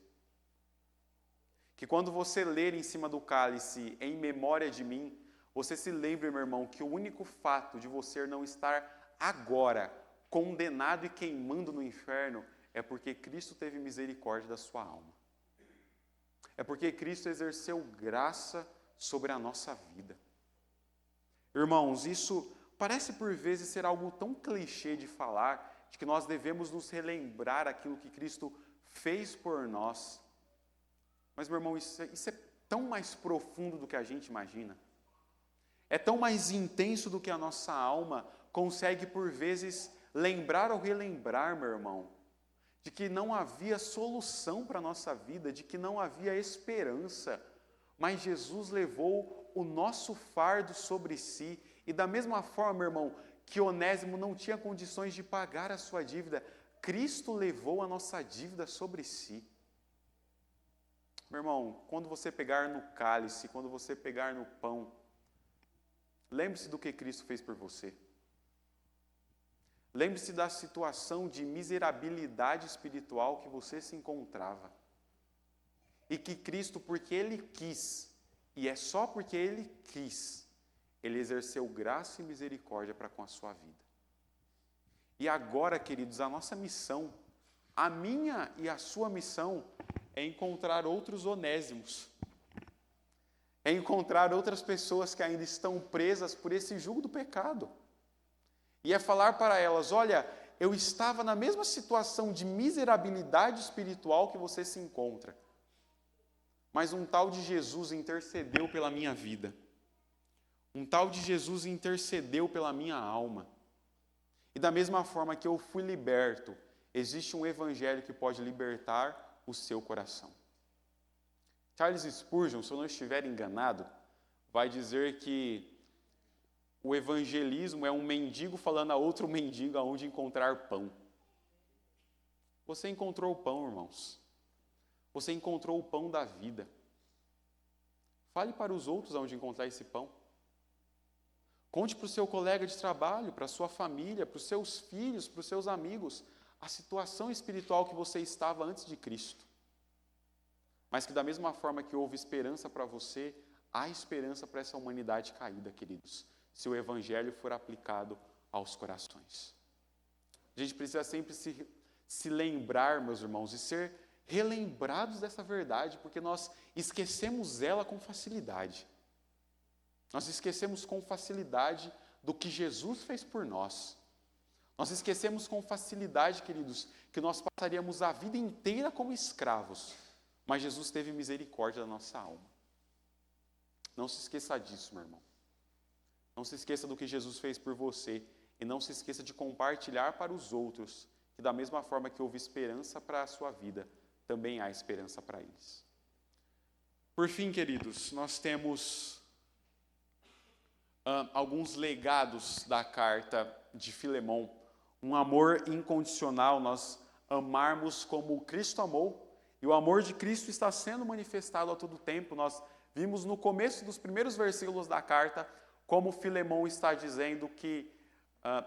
S1: Que quando você ler em cima do cálice, em memória de mim, você se lembre, meu irmão, que o único fato de você não estar agora condenado e queimando no inferno é porque Cristo teve misericórdia da sua alma. É porque Cristo exerceu graça sobre a nossa vida. Irmãos, isso parece por vezes ser algo tão clichê de falar, de que nós devemos nos relembrar aquilo que Cristo fez por nós. Mas, meu irmão, isso é tão mais profundo do que a gente imagina. É tão mais intenso do que a nossa alma consegue, por vezes, lembrar ou relembrar, meu irmão, de que não havia solução para a nossa vida, de que não havia esperança, mas Jesus levou o nosso fardo sobre si, e da mesma forma, meu irmão, que Onésimo não tinha condições de pagar a sua dívida, Cristo levou a nossa dívida sobre si. Meu irmão, quando você pegar no cálice, quando você pegar no pão, lembre-se do que Cristo fez por você. Lembre-se da situação de miserabilidade espiritual que você se encontrava. E que Cristo, porque Ele quis, e é só porque Ele quis, Ele exerceu graça e misericórdia para com a sua vida. E agora, queridos, a nossa missão, a minha e a sua missão, é encontrar outros Onésimos. É encontrar outras pessoas que ainda estão presas por esse jugo do pecado. E é falar para elas, olha, eu estava na mesma situação de miserabilidade espiritual que você se encontra. Mas um tal de Jesus intercedeu pela minha vida. Um tal de Jesus intercedeu pela minha alma. E da mesma forma que eu fui liberto, existe um evangelho que pode libertar o seu coração. Charles Spurgeon, se eu não estiver enganado, vai dizer que o evangelismo é um mendigo falando a outro mendigo aonde encontrar pão. Você encontrou o pão, irmãos. Você encontrou o pão da vida. Fale para os outros aonde encontrar esse pão. Conte para o seu colega de trabalho, para a sua família, para os seus filhos, para os seus amigos, a situação espiritual que você estava antes de Cristo. Mas que da mesma forma que houve esperança para você, há esperança para essa humanidade caída, queridos, se o evangelho for aplicado aos corações. A gente precisa sempre se lembrar, meus irmãos, e ser relembrados dessa verdade, porque nós esquecemos ela com facilidade. Nós esquecemos com facilidade do que Jesus fez por nós. Nós esquecemos com facilidade, queridos, que nós passaríamos a vida inteira como escravos, mas Jesus teve misericórdia da nossa alma. Não se esqueça disso, meu irmão. Não se esqueça do que Jesus fez por você e não se esqueça de compartilhar para os outros, que da mesma forma que houve esperança para a sua vida, também há esperança para eles. Por fim, queridos, nós temos alguns legados da carta de Filemão. Um amor incondicional, nós amarmos como Cristo amou, e o amor de Cristo está sendo manifestado a todo tempo. Nós vimos no começo dos primeiros versículos da carta, como Filemão está dizendo que,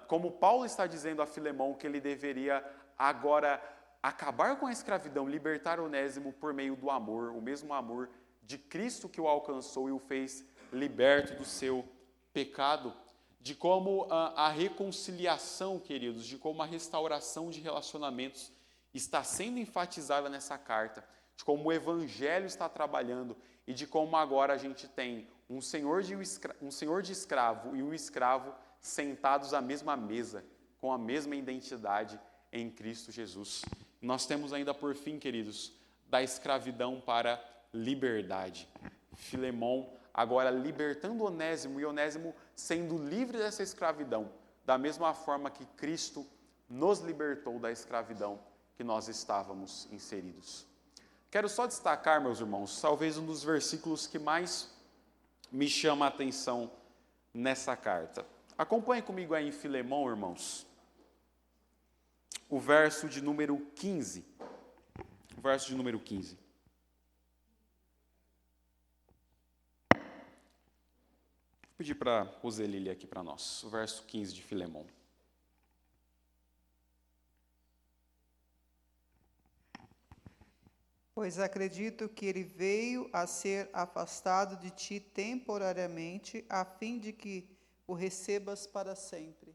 S1: como Paulo está dizendo a Filemão que ele deveria agora acabar com a escravidão, libertar Onésimo por meio do amor, o mesmo amor de Cristo que o alcançou e o fez liberto do seu pecado, de como a reconciliação, queridos, de como a restauração de relacionamentos está sendo enfatizada nessa carta, de como o Evangelho está trabalhando e de como agora a gente tem um senhor de escravo e um escravo sentados à mesma mesa, com a mesma identidade em Cristo Jesus. Nós temos ainda por fim, queridos, da escravidão para liberdade. Filemão agora libertando Onésimo e Onésimo sendo livre dessa escravidão, da mesma forma que Cristo nos libertou da escravidão que nós estávamos inseridos. Quero só destacar, meus irmãos, talvez um dos versículos que mais me chama a atenção nessa carta. Acompanhe comigo aí em Filemão, irmãos, o verso de número 15. O verso de número 15. Vou pedir para a Roseli ler aqui para nós, o verso 15 de Filemão.
S5: Pois acredito que ele veio a ser afastado de ti temporariamente, a fim de que o recebas para sempre.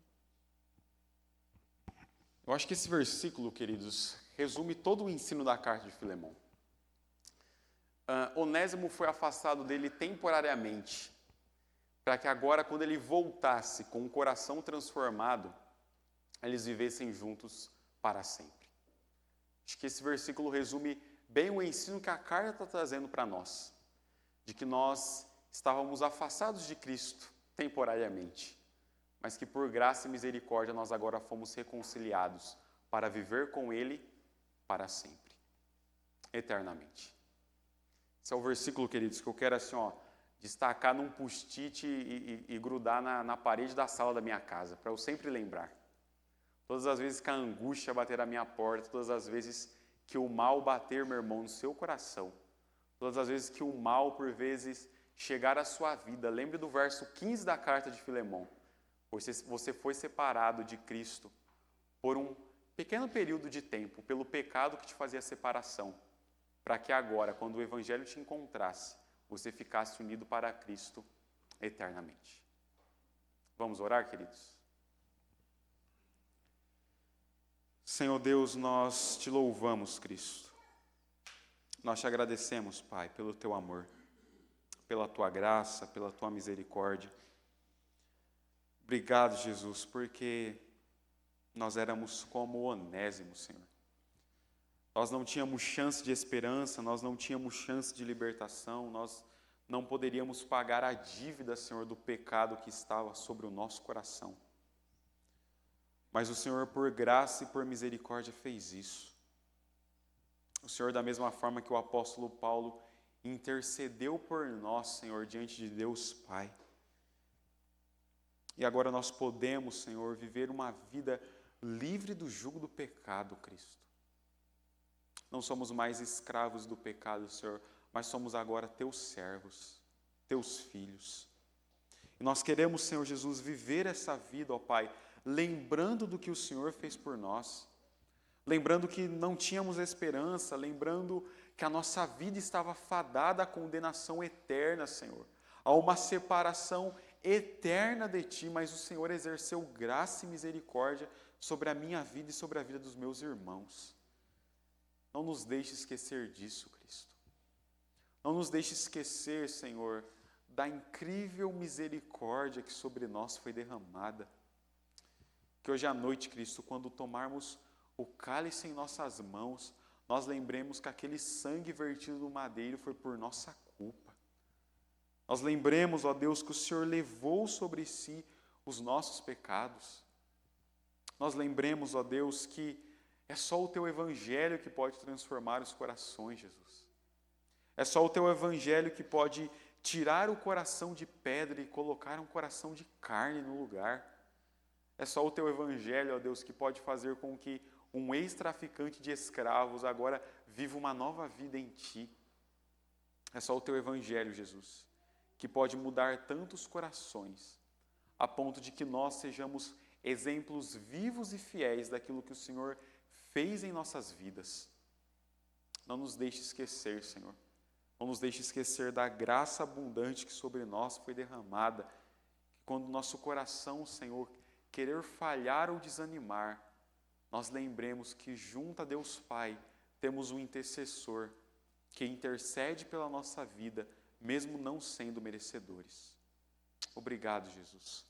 S1: Eu acho que esse versículo, queridos, resume todo o ensino da carta de Filemão. Onésimo foi afastado dele temporariamente, para que agora, quando ele voltasse com o coração transformado, eles vivessem juntos para sempre. Acho que esse versículo resume bem o ensino que a carta está trazendo para nós, de que nós estávamos afastados de Cristo temporariamente, mas que por graça e misericórdia nós agora fomos reconciliados para viver com Ele para sempre, eternamente. Esse é o versículo, queridos, que eu quero assim, destacar num post-it e grudar na parede da sala da minha casa, para eu sempre lembrar. Todas as vezes que a angústia bater à minha porta, todas as vezes que o mal bater, meu irmão, no seu coração, todas as vezes que o mal, por vezes, chegar à sua vida, lembre do verso 15 da carta de Filemão. Você foi separado de Cristo por um pequeno período de tempo, pelo pecado que te fazia separação, para que agora, quando o Evangelho te encontrasse, você ficasse unido para Cristo eternamente. Vamos orar, queridos? Senhor Deus, nós te louvamos, Cristo. Nós te agradecemos, Pai, pelo teu amor, pela tua graça, pela tua misericórdia. Obrigado, Jesus, porque nós éramos como Onésimo, Senhor. Nós não tínhamos chance de esperança, nós não tínhamos chance de libertação, nós não poderíamos pagar a dívida, Senhor, do pecado que estava sobre o nosso coração. Mas o Senhor, por graça e por misericórdia, fez isso. O Senhor, da mesma forma que o apóstolo Paulo intercedeu por nós, Senhor, diante de Deus Pai. E agora nós podemos, Senhor, viver uma vida livre do jugo do pecado, Cristo. Não somos mais escravos do pecado, Senhor, mas somos agora teus servos, teus filhos. E nós queremos, Senhor Jesus, viver essa vida, ó Pai, lembrando do que o Senhor fez por nós, lembrando que não tínhamos esperança, lembrando que a nossa vida estava fadada à condenação eterna, Senhor, a uma separação eterna de Ti, mas o Senhor exerceu graça e misericórdia sobre a minha vida e sobre a vida dos meus irmãos. Não nos deixe esquecer disso, Cristo. Não nos deixe esquecer, Senhor, da incrível misericórdia que sobre nós foi derramada. Que hoje à noite, Cristo, quando tomarmos o cálice em nossas mãos, nós lembremos que aquele sangue vertido no madeiro foi por nossa culpa. Nós lembremos, ó Deus, que o Senhor levou sobre si os nossos pecados. Nós lembremos, ó Deus, que é só o Teu Evangelho que pode transformar os corações, Jesus. É só o Teu Evangelho que pode tirar o coração de pedra e colocar um coração de carne no lugar. É só o Teu Evangelho, ó Deus, que pode fazer com que um ex-traficante de escravos agora viva uma nova vida em Ti. É só o Teu Evangelho, Jesus, que pode mudar tantos corações, a ponto de que nós sejamos exemplos vivos e fiéis daquilo que o Senhor fez em nossas vidas. Não nos deixe esquecer, Senhor. Não nos deixe esquecer da graça abundante que sobre nós foi derramada. Que quando nosso coração, Senhor, querer falhar ou desanimar, nós lembremos que junto a Deus Pai temos um intercessor que intercede pela nossa vida, mesmo não sendo merecedores. Obrigado, Jesus.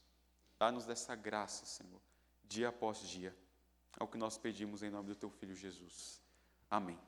S1: Dá-nos dessa graça, Senhor, dia após dia. É o que nós pedimos em nome do Teu Filho Jesus. Amém.